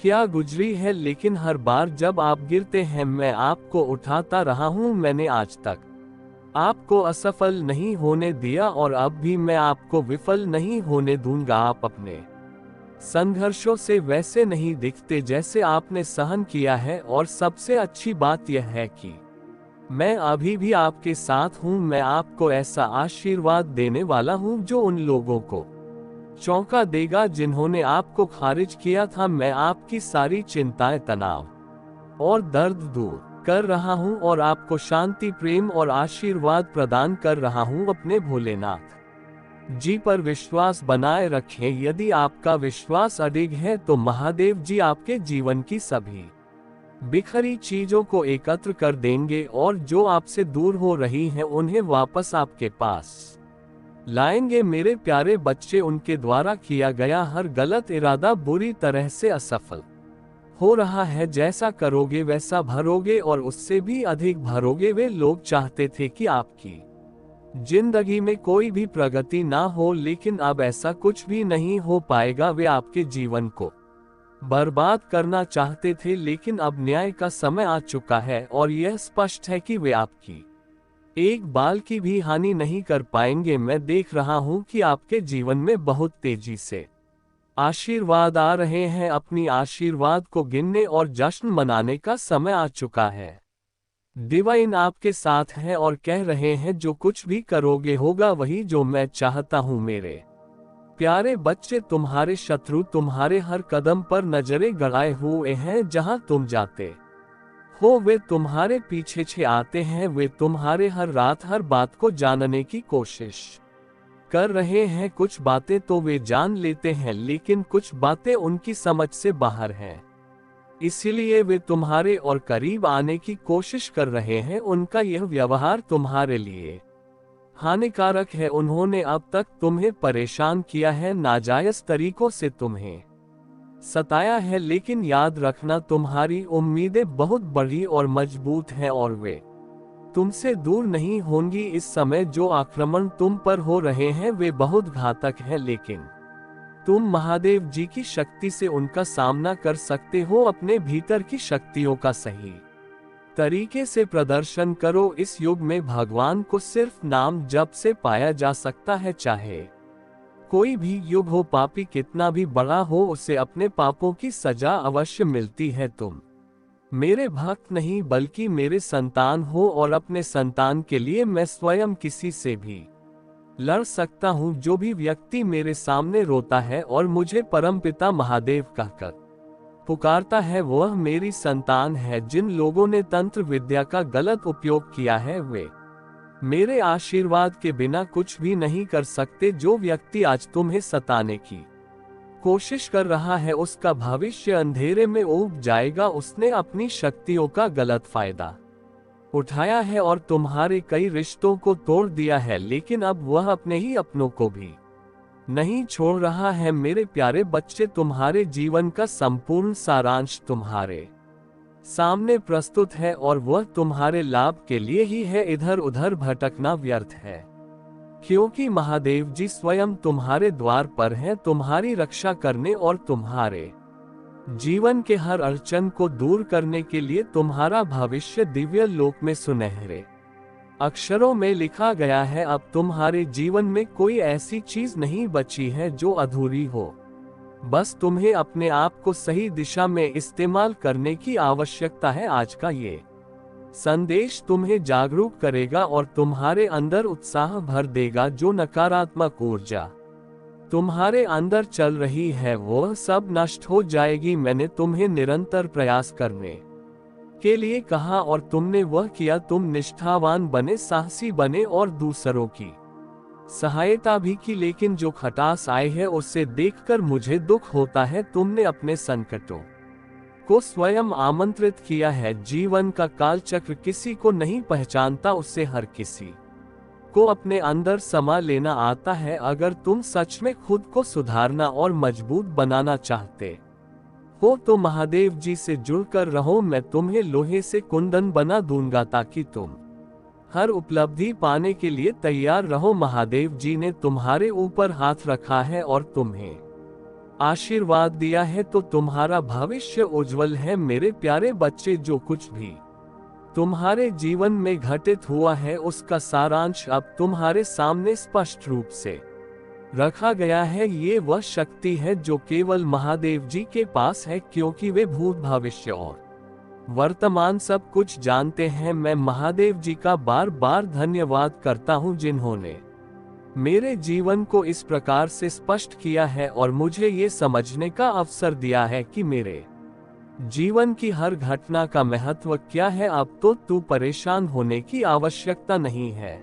क्या गुजरी है, लेकिन हर बार जब आप गिरते हैं मैं आपको उठाता रहा हूं। मैंने आज तक आपको असफल नहीं होने दिया और अब भी मैं आपको विफल नहीं होने दूंगा। आप अपने संघर्षों से वैसे नहीं दिखते जैसे आपने सहन किया है, और सबसे अच्छी बात यह है कि मैं अभी भी आपके साथ हूं। मैं आपको ऐसा आशीर्वाद देने वाला हूं जो उन लोगों को चौंका देगा जिन्होंने आपको खारिज किया था। मैं आपकी सारी चिंताएं, तनाव और दर्द दूर कर रहा हूं और आपको शांति, प्रेम और आशीर्वाद प्रदान कर रहा हूं। अपने भोलेनाथ जी पर विश्वास बनाए रखें। यदि आपका विश्वास अडिग है तो महादेव जी आपके जीवन की सभी बिखरी चीजों को एकत्र कर देंगे और जो आपसे दूर हो रही हैं उन्हें वापस आपके पास लाएंगे। मेरे प्यारे बच्चे, उनके द्वारा किया गया हर गलत इरादा बुरी तरह से असफल हो रहा है। जैसा करोगे वैसा भरोगे और उससे भी अधिक भरोगे। वे लोग चाहते थे कि आपकी जिंदगी में कोई भी प्रगति ना हो, लेकिन अब ऐसा कुछ भी नहीं हो पाएगा। वे आपके जीवन को बर्बाद करना चाहते थे, लेकिन अब न्याय का समय आ चुका है और यह स्पष्ट है कि वे आपकी एक बाल की भी हानि नहीं कर पाएंगे। मैं देख रहा हूं कि आपके जीवन में बहुत तेजी से आशीर्वाद आ रहे हैं। अपनी आशीर्वाद को गिनने और जश्न मनाने का समय आ चुका है। डिवाइन आपके साथ है और कह रहे हैं जो कुछ भी करोगे होगा वही जो मैं चाहता हूं। मेरे प्यारे बच्चे, तुम्हारे शत्रु तुम्हारे हर कदम पर नजरें गड़ाए हुए हैं। जहां तुम जाते हो वे तुम्हारे पीछे आते हैं। वे तुम्हारे हर रात हर बात को जानने की कोशिश कर रहे हैं। कुछ बातें तो वे जान लेते हैं, लेकिन कुछ बातें उनकी समझ से बाहर हैं। इसलिए वे तुम्हारे और करीब आने की कोशिश कर रहे हैं। उनका यह व्यवहार तुम्हारे लिए हानिकारक है। उन्होंने अब तक तुम्हें परेशान किया है, नाजायज तरीकों से तुम्हें सताया है, लेकिन याद रखना तुम्हारी उम्मीदें बहुत बड़ी और मजबूत हैं और वे तुमसे दूर नहीं होंगी। इस समय जो आक्रमण तुम पर हो रहे हैं वे बहुत घातक हैं, लेकिन तुम महादेव जी की शक्ति से उनका सामना कर सकते हो। अपने भीतर की शक्तियों का सही तरीके से प्रदर्शन करो। इस युग में भगवान को सिर्फ नाम जप से पाया जा सकता है। चाहे कोई भी युग हो, पापी कितना भी बड़ा हो, उसे अपने पापों की सजा अवश्य मिलती है। तुम मेरे भक्त नहीं बल्कि मेरे संतान हो, और अपने संतान के लिए मैं स्वयं किसी से भी लड़ सकता हूँ। जो भी व्यक्ति मेरे सामने रोता है और मुझे परमपिता महादेव कहकर पुकारता है, वह मेरी संतान है। जिन लोगों ने तंत्र विद्या का गलत उपयोग किया है वे मेरे आशीर्वाद के बिना कुछ भी नहीं कर सकते। जो व्यक्ति आज तुम्हें सताने की कोशिश कर रहा है उसका भविष्य अंधेरे में उब जाएगा। उसने अपनी शक्तियों का गलत फायदा उठाया है और तुम्हारे कई रिश्तों को तोड़ दिया है, लेकिन अब वह अपने ही अपनों को भी नहीं छोड़ रहा है। मेरे प्यारे बच्चे, तुम्हारे जीवन का संपूर्ण सारांश तुम्हारे सामने प्रस्तुत है और वह तुम्हारे लाभ के लिए ही है। इधर उधर भटकना व्यर्थ है, क्योंकि महादेव जी स्वयं तुम्हारे द्वार पर हैं, तुम्हारी रक्षा करने और तुम्हारे जीवन के हर अड़चन को दूर करने के लिए। तुम्हारा भविष्य दिव्य लोक में सुनहरे अक्षरों में लिखा गया है। अब तुम्हारे जीवन में कोई ऐसी चीज नहीं बची है जो अधूरी हो। बस तुम्हें अपने आप को सही दिशा में इस्तेमाल करने की आवश्यकता है। आज का ये संदेश तुम्हें जागरूक करेगा और तुम्हारे अंदर उत्साह भर देगा। जो नकारात्मक ऊर्जा तुम्हारे अंदर चल रही है वह सब नष्ट हो जाएगी। मैंने तुम्हें निरंतर प्रयास करने के लिए कहा और तुमने वह किया। तुम निष्ठावान बने, साहसी बने और दूसरों की सहायता भी की, लेकिन जो खटास आई है उसे देखकर मुझे दुख होता है। तुमने अपने संकटों को स्वयं आमंत्रित किया है। जीवन का कालचक्र किसी को नहीं पहचानता, उससे हर किसी को अपने अंदर समा लेना आता है। अगर तुम सच में खुद को सुधारना और मजबूत बनाना चाहते हो तो महादेव जी से जुड़कर रहो। मैं तुम्हें लोहे से कुंदन बना दूंगा ताकि तुम हर उपलब्धि पाने के लिए तैयार रहो। महादेव जी ने तुम्हारे ऊपर हाथ रखा है और तुम्हें आशीर्वाद दिया है, तो तुम्हारा भविष्य उज्जवल है। मेरे प्यारे बच्चे, जो कुछ भी तुम्हारे जीवन में घटित हुआ है उसका सारांश अब तुम्हारे सामने स्पष्ट रूप से रखा गया है। ये वह शक्ति है जो केवल महादेव जी के पास है, क्योंकि वे भूत, भविष्य और वर्तमान सब कुछ जानते हैं। मैं महादेव जी का बार बार धन्यवाद करता हूँ जिन्होंने मेरे जीवन को इस प्रकार से स्पष्ट किया है और मुझे ये समझने का अवसर दिया है कि मेरे जीवन की हर घटना का महत्व क्या है। अब तो तू परेशान होने की आवश्यकता नहीं है,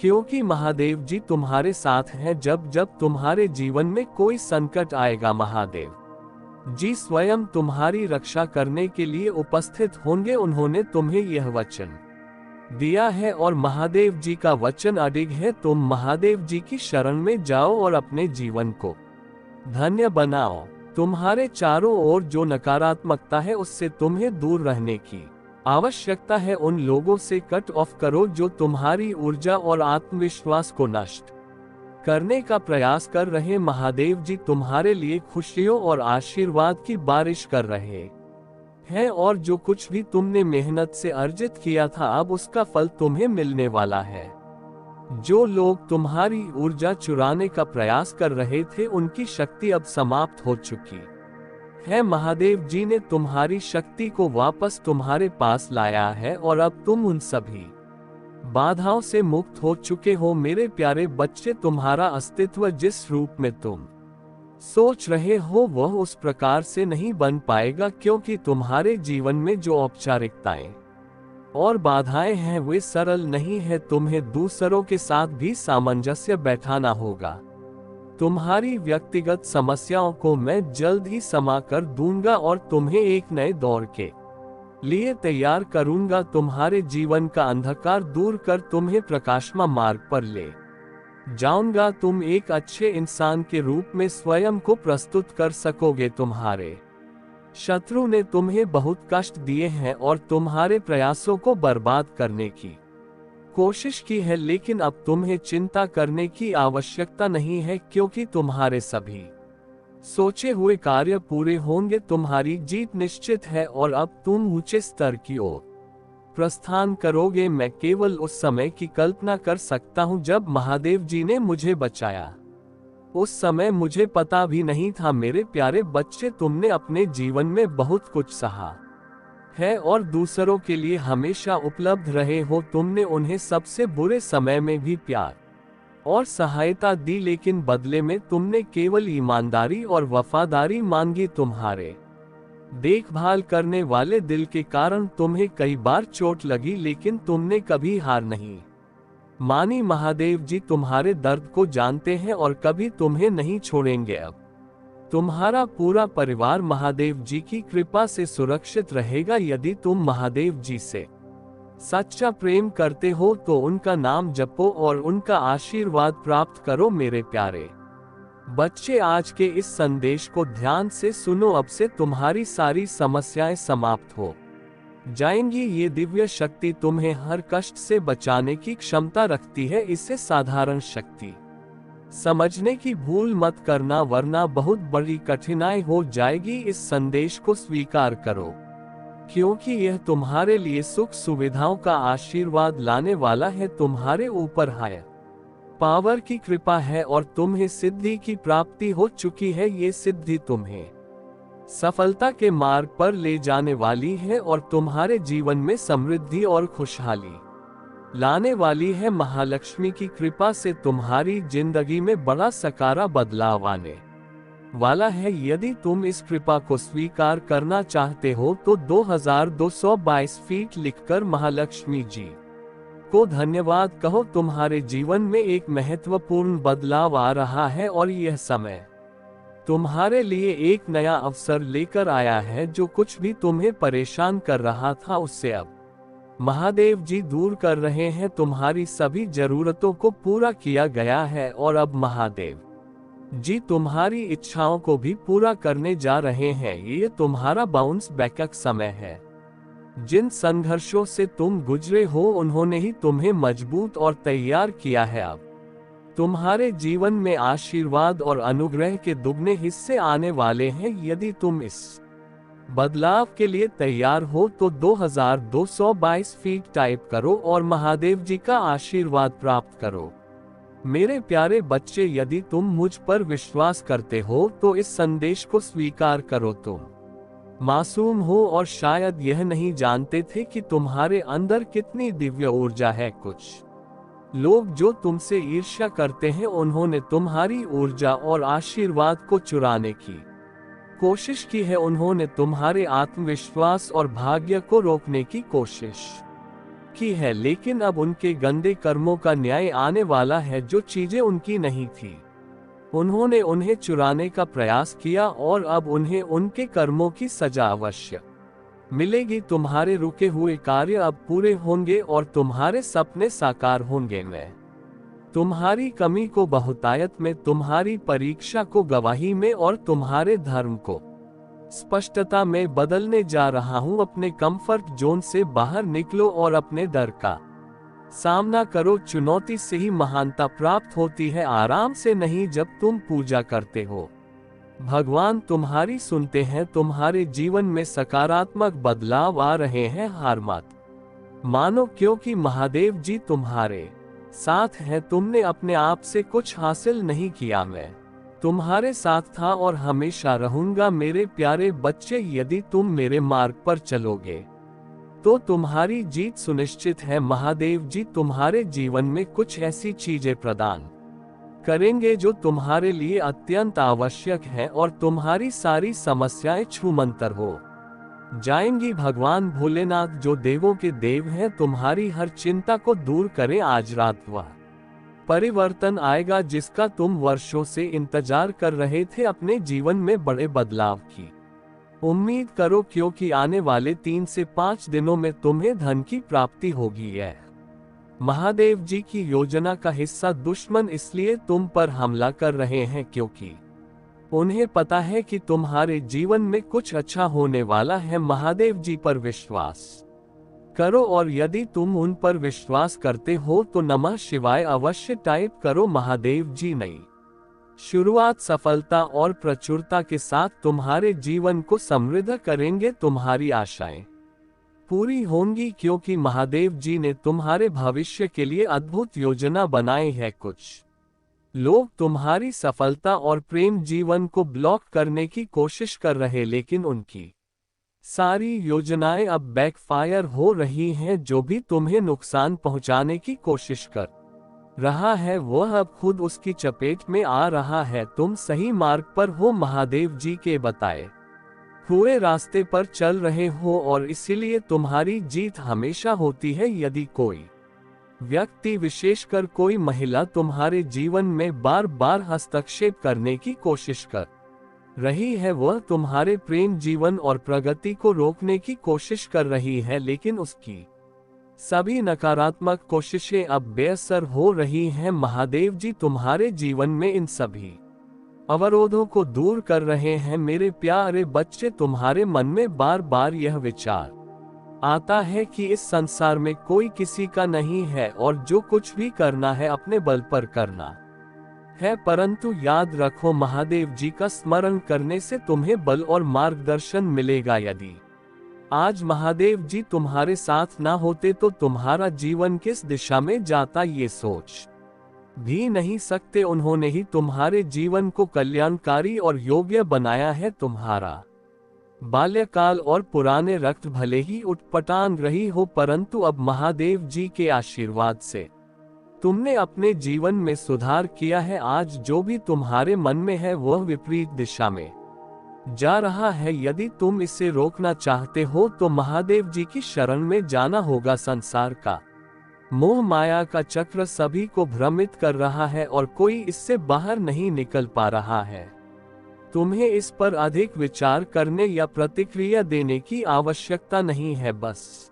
क्योंकि महादेव जी तुम्हारे साथ हैं। जब जब तुम्हारे जीवन में कोई संकट आएगा, महादेव जी स्वयं तुम्हारी रक्षा करने के लिए उपस्थित होंगे। उन्होंने तुम्हें यह वचन दिया है और महादेव जी का वचन अडिग है। तुम महादेव जी की शरण में जाओ और अपने जीवन को धन्य बनाओ। तुम्हारे चारों ओर जो नकारात्मकता है उससे तुम्हें दूर रहने की आवश्यकता है। उन लोगों से कट ऑफ करो जो तुम्हारी ऊर्जा और आत्मविश्वास को नष्ट करने का प्रयास कर रहे। महादेव जी तुम्हारे लिए खुशियों और आशीर्वाद की बारिश कर रहे हैं, और जो कुछ भी तुमने मेहनत से अर्जित किया था अब उसका फल तुम्हें मिलने वाला है। जो लोग तुम्हारी ऊर्जा चुराने का प्रयास कर रहे थे उनकी शक्ति अब समाप्त हो चुकी है। महादेव जी ने तुम्हारी शक्ति को वापस तुम्हारे पास लाया है और अब तुम उन सभी बाधाओं से मुक्त हो चुके हो। मेरे प्यारे बच्चे, तुम्हारा अस्तित्व जिस रूप में तुम सोच रहे हो वह उस प्रकार से नहीं बन पाएगा, क्योंकि तुम्हारे जीवन में जो औपचारिकताएं और बाधाएं हैं वे सरल नहीं है। तुम्हें दूसरों के साथ भी सामंजस्य बैठाना होगा। तुम्हारी व्यक्तिगत समस्याओं को मैं जल्द ही समा कर दूंगा और तुम्हें एक नए दौर के लिए तैयार करूंगा। तुम्हारे जीवन का अंधकार दूर कर तुम्हें प्रकाशमान मार्ग पर ले जाऊंगा। तुम एक अच्छे इंसान के रूप में स्वयं को प्रस्तुत कर सकोगे। तुम्हारे शत्रु ने तुम्हें बहुत कष्ट दिए हैं और तुम्हारे प्रयासों को बर्बाद करने की कोशिश की है, लेकिन अब तुम्हें चिंता करने की आवश्यकता नहीं है, क्योंकि तुम्हारे सभी सोचे हुए कार्य पूरे होंगे। तुम्हारी जीत निश्चित है और अब तुम ऊंचे स्तर की ओर प्रस्थान करोगे। मैं केवल उस समय की कल्पना कर सकता हूँ जब महादेव जी ने मुझे बचाया। उस समय मुझे पता भी नहीं था। मेरे प्यारे बच्चे, तुमने अपने जीवन में बहुत कुछ सहा है और दूसरों के लिए हमेशा उपलब्ध रहे हो। तुमने उन्हें सबसे बुरे समय में भी प्यार और सहायता दी, लेकिन बदले में तुमने केवल ईमानदारी और वफादारी मांगी। तुम्हारे देखभाल करने वाले दिल के कारण तुम्हें कई बार चोट लगी, लेकिन तुमने कभी हार नहीं मानी। महादेव जी तुम्हारे दर्द को जानते हैं और कभी तुम्हें नहीं छोड़ेंगे। अब तुम्हारा पूरा परिवार महादेव जी की कृपा से सुरक्षित रहेगा। यदि तुम महादेव जी से सच्चा प्रेम करते हो तो उनका नाम जपो और उनका आशीर्वाद प्राप्त करो। मेरे प्यारे बच्चे, आज के इस संदेश को ध्यान से सुनो। अब से तुम्हारी सारी समस्याएं समाप्त हो जाएंगी। ये दिव्य शक्ति तुम्हें हर कष्ट से बचाने की क्षमता रखती है। इसे साधारण शक्ति समझने की भूल मत करना, वरना बहुत बड़ी कठिनाई हो जाएगी। इस संदेश को स्वीकार करो, क्योंकि यह तुम्हारे लिए सुख सुविधाओं का आशीर्वाद लाने वाला है। तुम्हारे ऊपर हायर पावर की कृपा है और तुम्हें सिद्धि की प्राप्ति हो चुकी है। ये सिद्धि तुम्हें सफलता के मार्ग पर ले जाने वाली है और तुम्हारे जीवन में समृद्धि और खुशहाली लाने वाली है। महालक्ष्मी की कृपा से तुम्हारी जिंदगी में बड़ा सकारात्मक बदलाव आने वाला है। यदि तुम इस कृपा को स्वीकार करना चाहते हो तो 2222 फीट लिखकर महालक्ष्मी जी को धन्यवाद कहो। तुम्हारे जीवन में एक महत्वपूर्ण बदलाव आ रहा है और यह समय तुम्हारे लिए एक नया अवसर लेकर आया है। जो कुछ भी तुम्हें परेशान कर रहा था उससे अब महादेव जी दूर कर रहे हैं। तुम्हारी सभी जरूरतों को पूरा किया गया है और अब महादेव जी तुम्हारी इच्छाओं को भी पूरा करने जा रहे हैं। ये तुम्हारा बाउंस बैक समय है। जिन संघर्षों से तुम गुजरे हो उन्होंने ही तुम्हें मजबूत और तैयार किया है। अब तुम्हारे जीवन में आशीर्वाद और अनुग्रह के दुगने हिस्से आने वाले हैं। यदि तुम इस बदलाव के लिए तैयार हो तो 2222 फीट टाइप करो और महादेव जी का आशीर्वाद प्राप्त करो। मेरे प्यारे बच्चे, यदि तुम मुझ पर विश्वास करते हो तो इस संदेश को स्वीकार करो। तुम मासूम हो और शायद यह नहीं जानते थे कि तुम्हारे अंदर कितनी दिव्य ऊर्जा है। कुछ लोग जो तुमसे ईर्ष्या करते हैं उन्होंने तुम्हारी ऊर्जा और आशीर्वाद को चुराने की कोशिश की है। उन्होंने तुम्हारे आत्मविश्वास और भाग्य को रोकने की कोशिश की है, लेकिन अब उनके गंदे कर्मों का न्याय आने वाला है। जो चीजें उनकी नहीं थी उन्होंने उन्हें चुराने का प्रयास किया और अब उन्हें उनके कर्मों की सजा अवश्य मिलेगी। तुम्हारे रुके हुए कार्य अब पूरे होंगे और तुम्हारे सपने साकार होंगे। मैं तुम्हारी कमी को बहुतायत में, तुम्हारी परीक्षा को गवाही में और तुम्हारे धर्म को स्पष्टता में बदलने जा रहा हूं। अपने कंफर्ट जोन से बाहर निकलो और अपने डर का सामना करो। चुनौती से ही महानता प्राप्त होती है, आराम से नहीं। जब तुम पूजा करते हो भगवान तुम्हारी सुनते हैं। तुम्हारे जीवन में सकारात्मक बदलाव आ रहे हैं। हार मत मानो, क्योंकि महादेव जी तुम्हारे साथ हैं। तुमने अपने आप से कुछ हासिल नहीं किया, मैं तुम्हारे साथ था और हमेशा रहूंगा। मेरे प्यारे बच्चे, यदि तुम मेरे मार्ग पर चलोगे तो तुम्हारी जीत सुनिश्चित है। महादेव जी तुम्हारे जीवन में कुछ ऐसी चीजें प्रदान करेंगे जो तुम्हारे लिए अत्यंत आवश्यक है और तुम्हारी सारी समस्याएं छूमंतर हो जाएंगी। भगवान भोलेनाथ जो देवों के देव हैं तुम्हारी हर चिंता को दूर करें। आज रात वह परिवर्तन आएगा जिसका तुम वर्षों से इंतजार कर रहे थे। अपने जीवन में बड़े बदलाव की उम्मीद करो, क्योंकि आने वाले 3 से 5 दिनों में तुम्हें धन की प्राप्ति होगी। है महादेव जी की योजना का हिस्सा दुश्मन इसलिए तुम पर हमला कर रहे हैं क्योंकि उन्हें पता है कि तुम्हारे जीवन में कुछ अच्छा होने वाला है। महादेव जी पर विश्वास करो और यदि तुम उन पर विश्वास करते हो तो नमः शिवाय अवश्य टाइप करो। महादेव जी नई शुरुआत, सफलता और प्रचुरता के साथ तुम्हारे जीवन को समृद्ध करेंगे। तुम्हारी आशाएं पूरी होंगी क्योंकि महादेव जी ने तुम्हारे भविष्य के लिए अद्भुत योजना बनाई है। कुछ लोग तुम्हारी सफलता और प्रेम जीवन को ब्लॉक करने की कोशिश कर रहे, लेकिन उनकी सारी योजनाएं अब बैकफायर हो रही हैं। जो भी तुम्हें नुकसान पहुंचाने की कोशिश कर रहा है वह अब खुद उसकी चपेट में आ रहा है। तुम सही मार्ग पर हो, महादेव जी के बताए हुए रास्ते पर चल रहे हो और इसीलिए तुम्हारी जीत हमेशा होती है। यदि कोई व्यक्ति, विशेषकर कोई महिला, तुम्हारे जीवन में बार बार हस्तक्षेप करने की कोशिश कर रही है, वह तुम्हारे प्रेम जीवन और प्रगति को रोकने की कोशिश कर रही है, लेकिन उसकी सभी नकारात्मक कोशिशें अब बेअसर हो रही हैं। महादेव जी तुम्हारे जीवन में इन सभी अवरोधों को दूर कर रहे हैं। मेरे प्यारे बच्चे, तुम्हारे मन में बार बार यह विचार आता है कि इस संसार में कोई किसी का नहीं है और जो कुछ भी करना है अपने बल पर करना है। परंतु याद रखो, महादेव जी का स्मरण करने से तुम्हें बल और मार्गदर्शन मिलेगा। यदि आज महादेव जी तुम्हारे साथ ना होते तो तुम्हारा जीवन किस दिशा में जाता ये सोच भी नहीं सकते। उन्होंने ही तुम्हारे जीवन को कल्याणकारी और योग्य बनाया है। तुम्हारा बाल्यकाल और पुराने रक्त भले ही उटपटांग रही हो, परंतु अब महादेव जी के आशीर्वाद से तुमने अपने जीवन में सुधार किया है। आज जो भी तुम्हारे मन में है वह विपरीत दिशा में जा रहा है। यदि तुम इसे रोकना चाहते हो तो महादेव जी की शरण में जाना होगा। संसार का मोह माया का चक्र सभी को भ्रमित कर रहा है और कोई इससे बाहर नहीं निकल पा रहा है। तुम्हें इस पर अधिक विचार करने या प्रतिक्रिया देने की आवश्यकता नहीं है। बस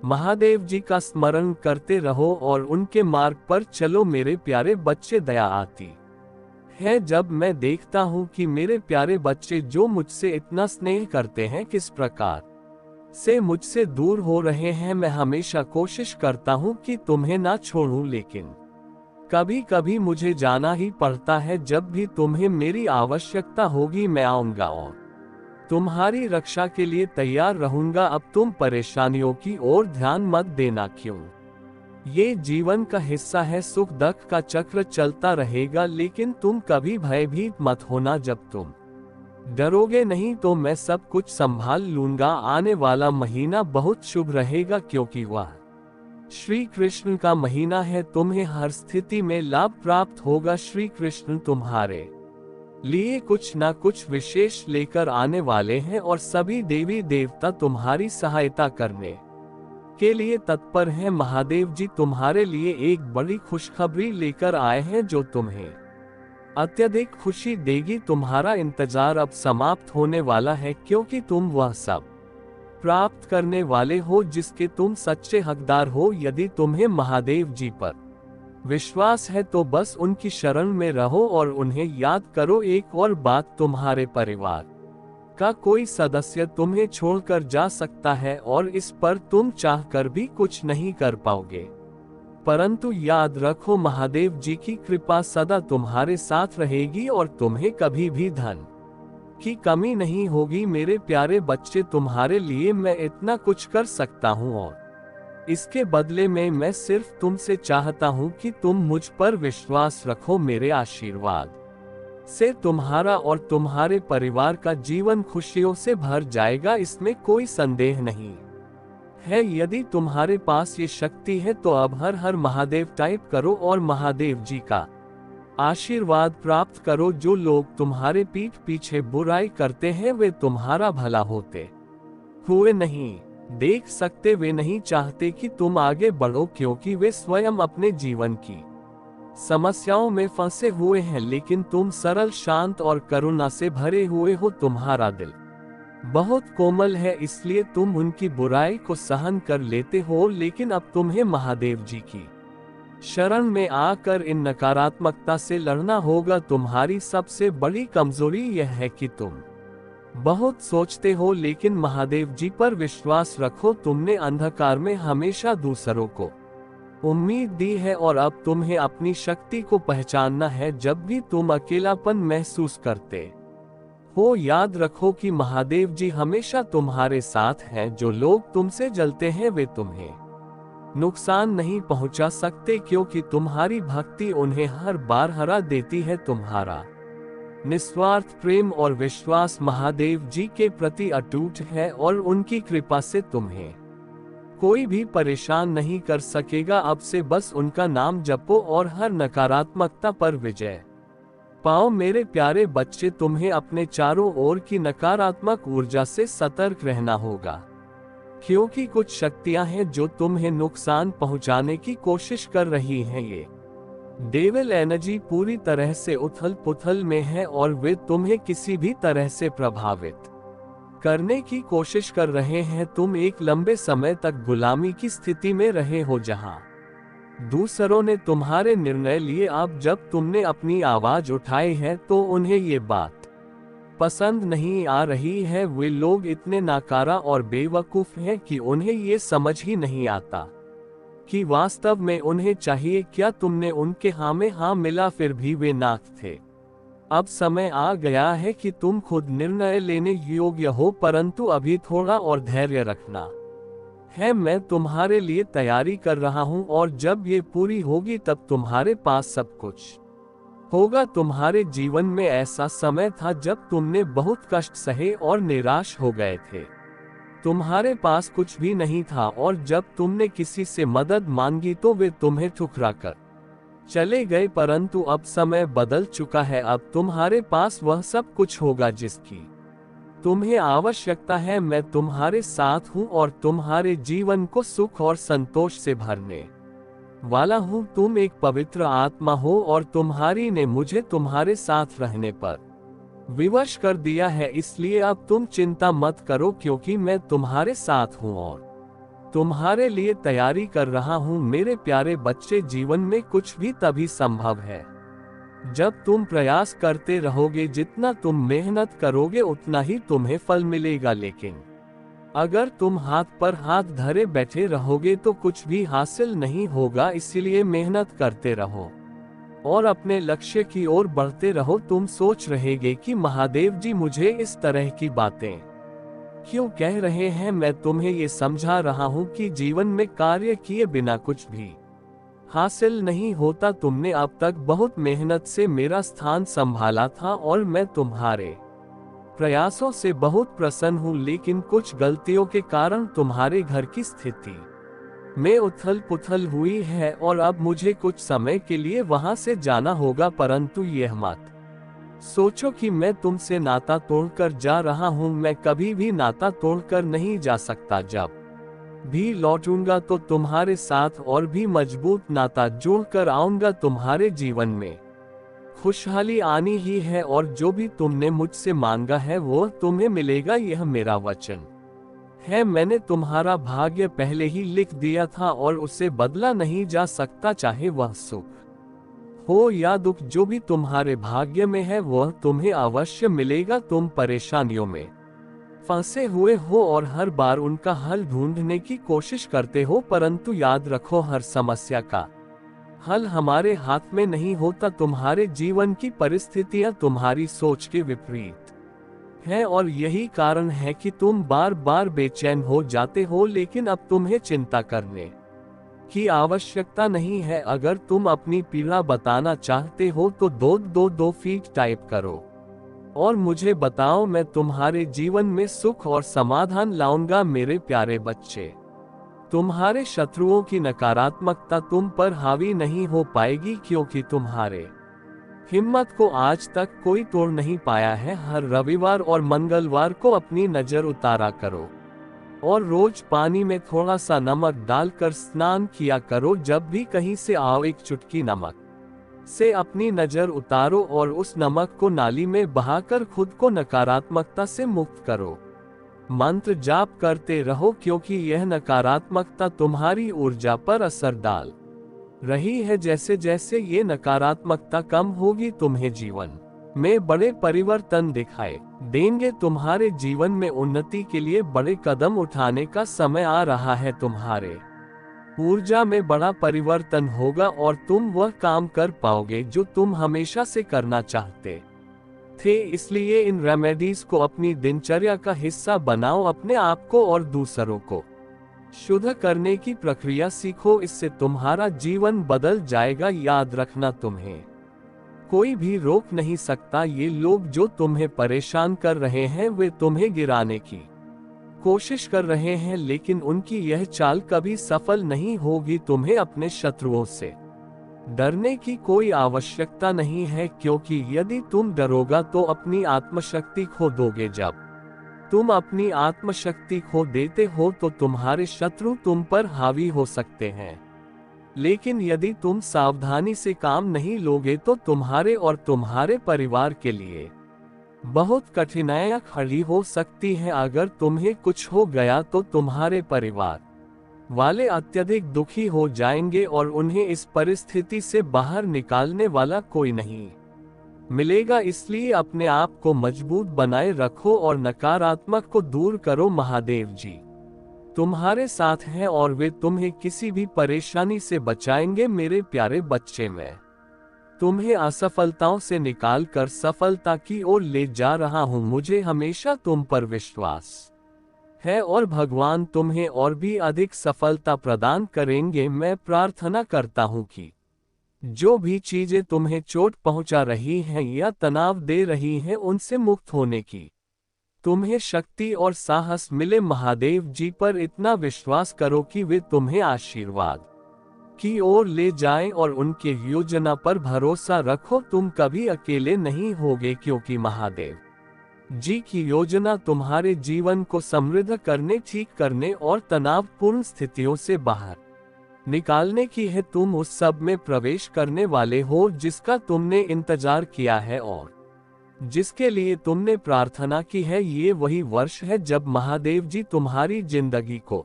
महादेव जी का स्मरण करते रहो और उनके मार्ग पर चलो। मेरे प्यारे बच्चे, दया आती है जब मैं देखता हूँ कि मेरे प्यारे बच्चे जो मुझसे इतना स्नेह करते हैं किस प्रकार से मुझसे दूर हो रहे हैं। मैं हमेशा कोशिश करता हूँ कि तुम्हें ना छोड़ूं, लेकिन कभी कभी मुझे जाना ही पड़ता है। जब भी तुम्हें मेरी आवश्यकता होगी मैं आऊंगा और तुम्हारी रक्षा के लिए तैयार रहूंगा। अब तुम परेशानियों की ओर ध्यान मत देना, क्यों ये जीवन का हिस्सा है। सुख दुख का चक्र चलता रहेगा, लेकिन तुम कभी भयभीत मत होना। जब तुम डरोगे नहीं तो मैं सब कुछ संभाल लूंगा। आने वाला महीना बहुत शुभ रहेगा क्योंकि वह श्री कृष्ण का महीना है। तुम्हें हर स्थिति में लाभ प्राप्त होगा। श्री कृष्ण तुम्हारे लिए कुछ ना कुछ विशेष लेकर आने वाले हैं और सभी देवी देवता तुम्हारी सहायता करने के लिए तत्पर हैं। महादेव जी तुम्हारे लिए एक बड़ी खुशखबरी लेकर आए हैं जो तुम्हें अत्यधिक खुशी देगी। तुम्हारा इंतजार अब समाप्त होने वाला है, क्योंकि तुम वह सब प्राप्त करने वाले हो जिसके तुम सच्चे हकदार हो। यदि तुम्हें महादेव जी पर विश्वास है तो बस उनकी शरण में रहो और उन्हें याद करो। एक और बात, तुम्हारे परिवार का कोई सदस्य तुम्हें छोड़कर जा सकता है और इस पर तुम चाहकर भी कुछ नहीं कर पाओगे, परंतु याद रखो महादेव जी की कृपा सदा तुम्हारे साथ रहेगी और तुम्हें कभी भी धन की कमी नहीं होगी। मेरे प्यारे बच्चे, तुम्हारे लिए मैं इतना कुछ कर सकता हूँ और इसके बदले में मैं सिर्फ तुमसे चाहता हूँ कि तुम मुझ पर विश्वास रखो। मेरे आशीर्वाद से तुम्हारा और तुम्हारे परिवार का जीवन खुशियों से भर जाएगा, इसमें कोई संदेह नहीं है। यदि तुम्हारे पास ये शक्ति है तो अब हर हर महादेव टाइप करो और महादेव जी का आशीर्वाद प्राप्त करो। जो लोग तुम्हारे पीठ पीछे बुराई करते हैं वे तुम्हारा भला होते हुए नहीं देख सकते। वे नहीं चाहते कि तुम आगे बढ़ो, क्योंकि वे स्वयं अपने जीवन की समस्याओं में फंसे हुए हैं, लेकिन तुम सरल, शांत और करुणा से भरे हुए हो। तुम्हारा दिल बहुत कोमल है, इसलिए तुम उनकी बुराई को सहन कर लेते हो। लेकिन अब तुम्हें महादेव जी की शरण में आकर इन नकारात्मकता से लड़ना होगा। तुम्हारी सबसे बड़ी कमजोरी यह है कि तुम बहुत सोचते हो, लेकिन महादेव जी पर विश्वास रखो। तुमने अंधकार में हमेशा दूसरों को उम्मीद दी है और अब तुम्हें अपनी शक्ति को पहचानना है। जब भी तुम अकेलापन महसूस करते हो, याद रखो कि महादेव जी हमेशा तुम्हारे साथ हैं। जो लोग तुमसे जलते हैं वे तुम्हें नुकसान नहीं पहुंचा सकते, क्योंकि तुम्हारी भक्ति उन्हें हर बार हरा देती है। तुम्हारा निस्वार्थ प्रेम और विश्वास महादेव जी के प्रति अटूट है और उनकी कृपा से तुम्हें कोई भी परेशान नहीं कर सकेगा। अब से बस उनका नाम जपो और हर नकारात्मकता पर विजय पाओ। मेरे प्यारे बच्चे, तुम्हें अपने चारों ओर की नकारात्मक ऊर्जा से सतर्क रहना होगा, क्योंकि कुछ शक्तियां हैं जो तुम्हें नुकसान पहुंचाने की कोशिश कर रही हैं। ये डेविल एनर्जी पूरी तरह से उथल पुथल में है और वे तुम्हें किसी भी तरह से प्रभावित करने की कोशिश कर रहे हैं। तुम एक लंबे समय तक गुलामी की स्थिति में रहे हो, जहां दूसरों ने तुम्हारे निर्णय लिए। अब जब तुमने अपनी आवाज उठाई है तो उन्हें ये बात पसंद नहीं आ रही है। वे लोग इतने नाकारा और बेवकूफ हैं कि उन्हें ये समझ ही नहीं आता कि वास्तव में उन्हें चाहिए क्या। तुमने उनके हाँ में हाँ मिला, फिर भी वे नाक थे। अब समय आ गया है कि तुम खुद निर्णय लेने योग्य हो, परंतु अभी थोड़ा और धैर्य रखना है। मैं तुम्हारे लिए तैयारी कर रहा हूँ और जब ये पूरी होगी तब तुम्हारे पास सब कुछ होगा। तुम्हारे जीवन में ऐसा समय था जब तुमने बहुत कष्ट सहे और निराश हो गए थे। तुम्हारे पास कुछ भी नहीं था और जब तुमने किसी से मदद मांगी तो वे तुम्हें ठुकरा कर चले गए, परंतु अब समय बदल चुका है। अब तुम्हारे पास वह सब कुछ होगा जिसकी तुम्हें आवश्यकता है। मैं तुम्हारे साथ हूँ और तुम्हारे जीवन को सुख और संतोष से भरने वाला हूँ। तुम एक पवित्र आत्मा हो और तुम्हारी ने मुझे तुम्हारे साथ रहने पर विवश कर दिया है, इसलिए अब तुम चिंता मत करो, क्योंकि मैं तुम्हारे साथ हूँ और तुम्हारे लिए तैयारी कर रहा हूँ। मेरे प्यारे बच्चे, जीवन में कुछ भी तभी संभव है जब तुम प्रयास करते रहोगे। जितना तुम मेहनत करोगे उतना ही तुम्हें फल मिलेगा, लेकिन अगर तुम हाथ पर हाथ धरे बैठे रहोगे तो कुछ भी हासिल नहीं होगा। इसलिए मेहनत करते रहो और अपने लक्ष्य की ओर बढ़ते रहो। तुम सोच रहेगे कि महादेव जी मुझे इस तरह की बातें क्यों कह रहे हैं। मैं तुम्हें ये समझा रहा हूँ कि जीवन में कार्य किए बिना कुछ भी हासिल नहीं होता। तुमने अब तक बहुत मेहनत से मेरा स्थान संभाला था और मैं तुम्हारे प्रयासों से बहुत प्रसन्न हूँ, लेकिन कुछ गलतियों के कारण तुम्हारे घर की स्थिति में उथल पुथल हुई है और अब मुझे कुछ समय के लिए वहां से जाना होगा। परंतु यह मत सोचो कि मैं तुमसे नाता तोड़कर जा रहा हूं। मैं कभी भी नाता तोड़कर नहीं जा सकता। जब भी लौटूंगा तो तुम्हारे साथ और भी मजबूत नाता जोड़कर आऊंगा। तुम्हारे जीवन में खुशहाली आनी ही है और जो भी तुमने मुझसे मांगा है वो तुम्हें मिलेगा, यह मेरा वचन है। मैंने तुम्हारा भाग्य पहले ही लिख दिया था और उसे बदला नहीं जा सकता, चाहे वह सुख हो या दुख। जो भी तुम्हारे भाग्य में है वह तुम्हें अवश्य मिलेगा। तुम परेशानियों में फंसे हुए हो और हर बार उनका हल ढूंढने की कोशिश करते हो, परंतु याद रखो हर समस्या का हल हमारे हाथ में नहीं होता। तुम्हारे जीवन की परिस्थितियां तुम्हारी सोच के विपरीत है और यही कारण है कि तुम बार बार बेचैन हो जाते हो। लेकिन अब तुम्हें चिंता करने की आवश्यकता नहीं है। अगर तुम अपनी पीड़ा बताना चाहते हो तो 2 फीट टाइप करो और मुझे बताओ। मैं तुम्हारे जीवन में सुख और समाधान लाऊंगा। मेरे प्यारे बच्चे, तुम्हारे शत्रुओं की नकारात्मकता तुम पर हावी नहीं हो पाएगी, क्योंकि तुम्हारे हिम्मत को आज तक कोई तोड़ नहीं पाया है। हर रविवार और मंगलवार को अपनी नजर उतारा करो और रोज पानी में थोड़ा सा नमक डालकर स्नान किया करो। जब भी कहीं से आओ एक चुटकी नमक से अपनी नजर उतारो और उस नमक को नाली में बहाकर खुद को नकारात्मकता से मुक्त करो। मंत्र जाप करते रहो, क्योंकि यह नकारात्मकता तुम्हारी ऊर्जा पर असर डाल रही है। जैसे जैसे ये नकारात्मकता कम होगी तुम्हें जीवन में बड़े परिवर्तन दिखाई देंगे। तुम्हारे जीवन में उन्नति के लिए बड़े कदम उठाने का समय आ रहा है। तुम्हारे ऊर्जा में बड़ा परिवर्तन होगा और तुम वह काम कर पाओगे जो तुम हमेशा से करना चाहते थे। इसलिए इन रेमेडीज को अपनी दिनचर्या का हिस्सा बनाओ। अपने आप को और दूसरों को शुद्ध करने की प्रक्रिया सीखो, इससे तुम्हारा जीवन बदल जाएगा। याद रखना, तुम्हें कोई भी रोक नहीं सकता। ये लोग जो तुम्हें परेशान कर रहे हैं वे तुम्हें गिराने की कोशिश कर रहे हैं, लेकिन उनकी यह चाल कभी सफल नहीं होगी। तुम्हें अपने शत्रुओं से डरने की कोई आवश्यकता नहीं है, क्योंकि यदि तुम डरोगा तो अपनी आत्मशक्ति खो दोगे। जब तुम अपनी आत्मशक्ति खो देते हो तो तुम्हारे शत्रु तुम पर हावी हो सकते हैं। लेकिन यदि तुम सावधानी से काम नहीं लोगे तो तुम्हारे और तुम्हारे परिवार के लिए बहुत कठिनाइयां खड़ी हो सकती हैं। अगर तुम्हें कुछ हो गया तो तुम्हारे परिवार वाले अत्यधिक दुखी हो जाएंगे और उन्हें इस परिस्थिति से बाहर निकालने वाला कोई नहीं मिलेगा। इसलिए अपने आप को मजबूत बनाए रखो और नकारात्मक को दूर करो। महादेव जी तुम्हारे साथ हैं और वे तुम्हें किसी भी परेशानी से बचाएंगे। मेरे प्यारे बच्चे, मैं तुम्हें असफलताओं से निकाल कर सफलता की ओर ले जा रहा हूं। मुझे हमेशा तुम पर विश्वास है और भगवान तुम्हें और भी अधिक सफलता प्रदान करेंगे। मैं प्रार्थना करता हूं कि जो भी चीजें तुम्हें चोट पहुंचा रही हैं या तनाव दे रही हैं उनसे मुक्त होने की तुम्हें शक्ति और साहस मिले। महादेव जी पर इतना विश्वास करो कि वे तुम्हें आशीर्वाद की ओर ले जाएं और उनके योजना पर भरोसा रखो। तुम कभी अकेले नहीं होगे, क्योंकि महादेव जी की योजना तुम्हारे जीवन को समृद्ध करने, ठीक करने और तनावपूर्ण स्थितियों से बाहर निकालने की है। तुम उस सब में प्रवेश करने वाले हो जिसका तुमने इंतजार किया है और जिसके लिए तुमने प्रार्थना की है। ये वही वर्ष है जब महादेव जी तुम्हारी जिंदगी को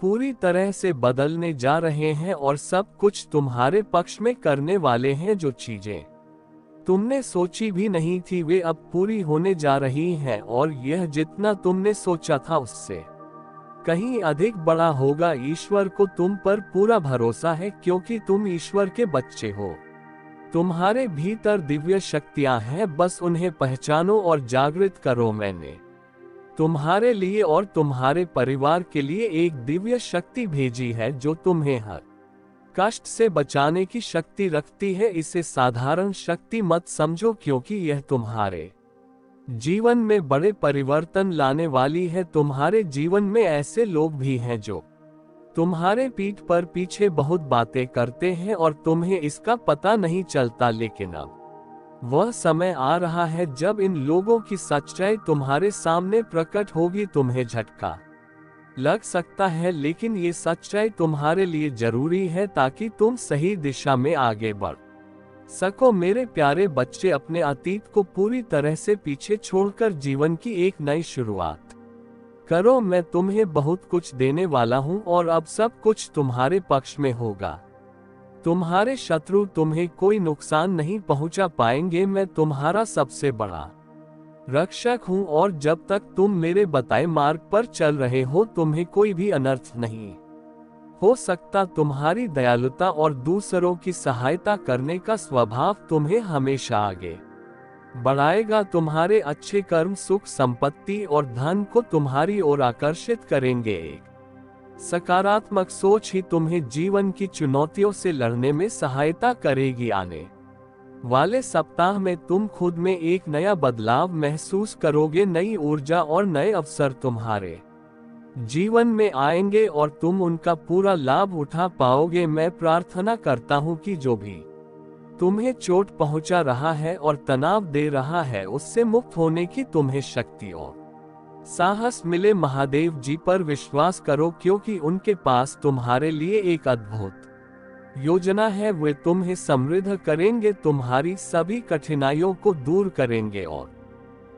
पूरी तरह से बदलने जा रहे हैं और सब कुछ तुम्हारे पक्ष में करने वाले हैं। जो चीजें तुमने सोची भी नहीं थी वे अब पूरी होने जा रही हैं, और यह जितना तुमने सोचा था उससे कहीं अधिक बड़ा होगा। ईश्वर को तुम पर पूरा भरोसा है, क्योंकि तुम ईश्वर के बच्चे हो। तुम्हारे भीतर दिव्य शक्तियां हैं, बस उन्हें पहचानो और जागृत करो। मैंने तुम्हारे लिए और तुम्हारे परिवार के लिए एक दिव्य शक्ति भेजी है जो तुम्हें हर कष्ट से बचाने की शक्ति रखती है। इसे साधारण शक्ति मत समझो, क्योंकि यह तुम्हारे जीवन में बड़े परिवर्तन लाने वाली है। तुम्हारे जीवन में ऐसे लोग भी हैं जो तुम्हारे पीठ पर पीछे बहुत बातें करते हैं और तुम्हें इसका पता नहीं चलता, लेकिन अब वह समय आ रहा है जब इन लोगों की सच्चाई तुम्हारे सामने प्रकट होगी। तुम्हें झटका लग सकता है, लेकिन ये सच्चाई तुम्हारे लिए जरूरी है ताकि तुम सही दिशा में आगे बढ़ सको। मेरे प्यारे बच्चे, अपने अतीत को पूरी तरह से पीछे छोड़कर जीवन की एक नई शुरुआत करो। मैं तुम्हें बहुत कुछ देने वाला हूं और अब सब कुछ तुम्हारे पक्ष में होगा। तुम्हारे शत्रु तुम्हें कोई नुकसान नहीं पहुंचा पाएंगे। मैं तुम्हारा सबसे बड़ा रक्षक हूं और जब तक तुम मेरे बताए मार्ग पर चल रहे हो तुम्हें कोई भी अनर्थ नहीं हो सकता। तुम्हारी दयालुता और दूसरों की सहायता करने का स्वभाव तुम्हें हमेशा आगे बढ़ाएगा। तुम्हारे अच्छे कर्म सुख संपत्ति और धन को तुम्हारी ओर आकर्षित करेंगे। एक सकारात्मक सोच ही तुम्हें जीवन की चुनौतियों से लड़ने में सहायता करेगी। आने वाले सप्ताह में तुम खुद में एक नया बदलाव महसूस करोगे। नई ऊर्जा और नए अवसर तुम्हारे जीवन में आएंगे और तुम उनका पूरा लाभ उठा पाओगे। मैं प्रार्थना करता हूँ कि जो भी तुम्हें चोट पहुंचा रहा है और तनाव दे रहा है उससे मुक्त होने की तुम्हें शक्ति और साहस मिले। महादेव जी पर विश्वास करो, क्योंकि उनके पास तुम्हारे लिए एक अद्भुत योजना है। वे तुम्हें समृद्ध करेंगे, तुम्हारी सभी कठिनाइयों को दूर करेंगे और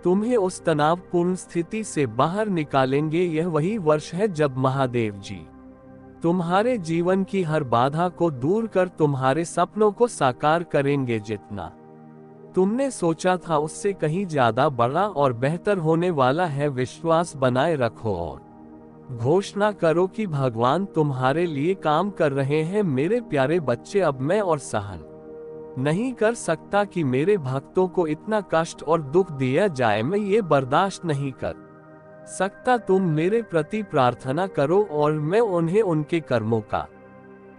तुम्हें उस तनावपूर्ण स्थिति से बाहर निकालेंगे। यह वही वर्ष है जब महादेव जी तुम्हारे जीवन की हर बाधा को दूर कर तुम्हारे सपनों को साकार करेंगे। जितना तुमने सोचा था उससे कहीं ज्यादा बड़ा और बेहतर होने वाला है। विश्वास बनाए रखो और घोषणा करो कि भगवान तुम्हारे लिए काम कर रहे हैं। मेरे प्यारे बच्चे, अब मैं और सहन नहीं कर सकता कि मेरे भक्तों को इतना कष्ट और दुख दिया जाए। मैं ये बर्दाश्त नहीं कर सकता। तुम मेरे प्रति प्रार्थना करो और मैं उन्हें उनके कर्मों का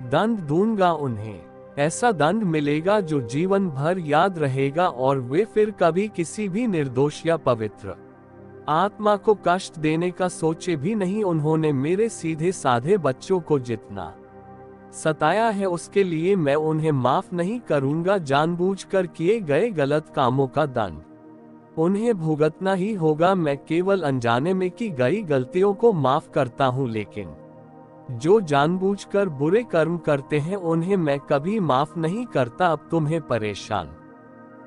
दंड दूंगा। उन्हें ऐसा दंड मिलेगा जो जीवन भर याद रहेगा और वे फिर कभी किसी भी निर्दोष या पवित्र आत्मा को कष्ट देने का सोचे भी नहीं। उन्होंने मेरे सीधे साधे बच्चों को जितना सताया है उसके लिए मैं उन्हें माफ नहीं करूंगा। जानबूझकर किए गए गलत कामों का दंड उन्हें भुगतना ही होगा। मैं केवल अनजाने में की गई गलतियों को माफ करता हूं, लेकिन जो जानबूझकर बुरे कर्म करते हैं उन्हें मैं कभी माफ नहीं करता। अब तुम्हें परेशान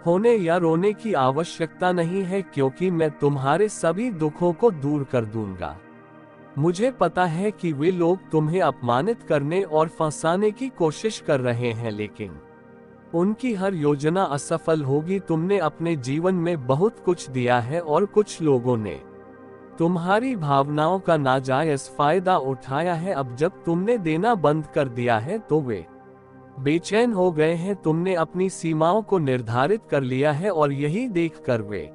होने या रोने की आवश्यकता नहीं है, क्योंकि मैं तुम्हारे सभी दुखों को दूर कर दूंगा। मुझे पता है कि वे लोग तुम्हें अपमानित करने और फंसाने की कोशिश कर रहे हैं, लेकिन उनकी हर योजना असफल होगी। तुमने अपने जीवन में बहुत कुछ दिया है और कुछ लोगों ने तुम्हारी भावनाओं का नाजायज फायदा उठाया है। अब जब तुमने देना बंद कर दिया है तो वे बेचैन हो गए हैं। तुमने अपनी सीमाओं को निर्धारित कर लिया है और यही देखकर वे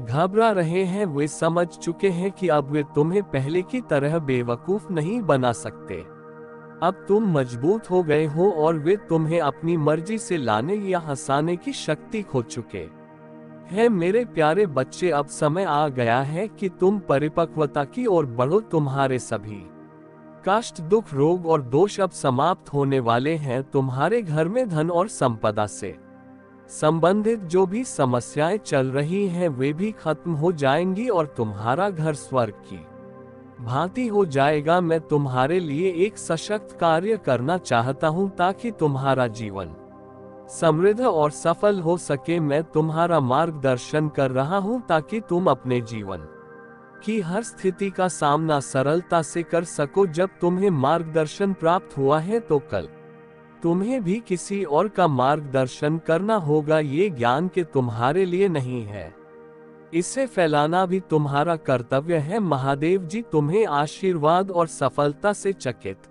घबरा रहे हैं। वे समझ चुके हैं कि अब वे तुम्हें पहले की तरह बेवकूफ नहीं बना सकते। अब तुम मजबूत हो गए हो और वे तुम्हें अपनी मर्जी से लाने या हंसाने की शक्ति खो चुके हैं। मेरे प्यारे बच्चे, अब समय आ गया है कि तुम परिपक्वता की ओर बढ़ो। तुम्हारे सभी कष्ट, दुख, रोग और दोष अब समाप्त होने वाले हैं। तुम्हारे घर में धन और संपदा से संबंधित जो भी समस्याएं चल रही हैं वे भी खत्म हो जाएंगी और तुम्हारा घर स्वर्ग की भांति हो जाएगा। मैं तुम्हारे लिए एक सशक्त कार्य करना चाहता हूं ताकि तुम्हारा जीवन समृद्ध और सफल हो सके। मैं तुम्हारा मार्गदर्शन कर रहा हूं ताकि तुम अपने जीवन की हर स्थिति का सामना सरलता से कर सको। जब तुम्हें मार्गदर्शन प्राप्त हुआ है तो कल तुम्हें भी किसी और का मार्गदर्शन करना होगा। ये ज्ञान के तुम्हारे लिए नहीं है, इसे फैलाना भी तुम्हारा कर्तव्य है। महादेव जी तुम्हें आशीर्वाद और सफलता से चकित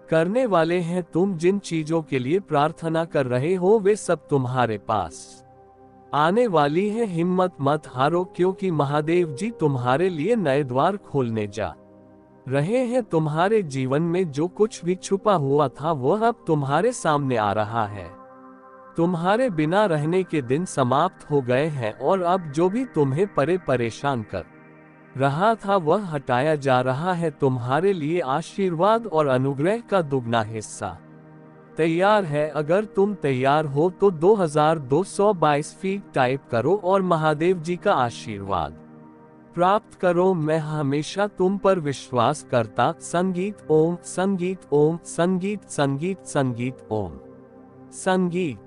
करने वाले हैं। तुम जिन चीजों के लिए प्रार्थना कर रहे हो वे सब तुम्हारे पास आने वाली है। हिम्मत मत हारो, क्योंकि महादेव जी तुम्हारे लिए नए द्वार खोलने जा रहे हैं। तुम्हारे जीवन में जो कुछ भी छुपा हुआ था वह अब तुम्हारे सामने आ रहा है। तुम्हारे बिना रहने के दिन समाप्त हो गए हैं और अब जो भी तुम्हें परेशान कर रहा था वह हटाया जा रहा है। तुम्हारे लिए आशीर्वाद और अनुग्रह का दुगना हिस्सा तैयार है। अगर तुम तैयार हो तो 2222 फीट टाइप करो और महादेव जी का आशीर्वाद प्राप्त करो। मैं हमेशा तुम पर विश्वास करता। संगीत ओम, संगीत ओम, संगीत संगीत संगीत ओम, संगीत।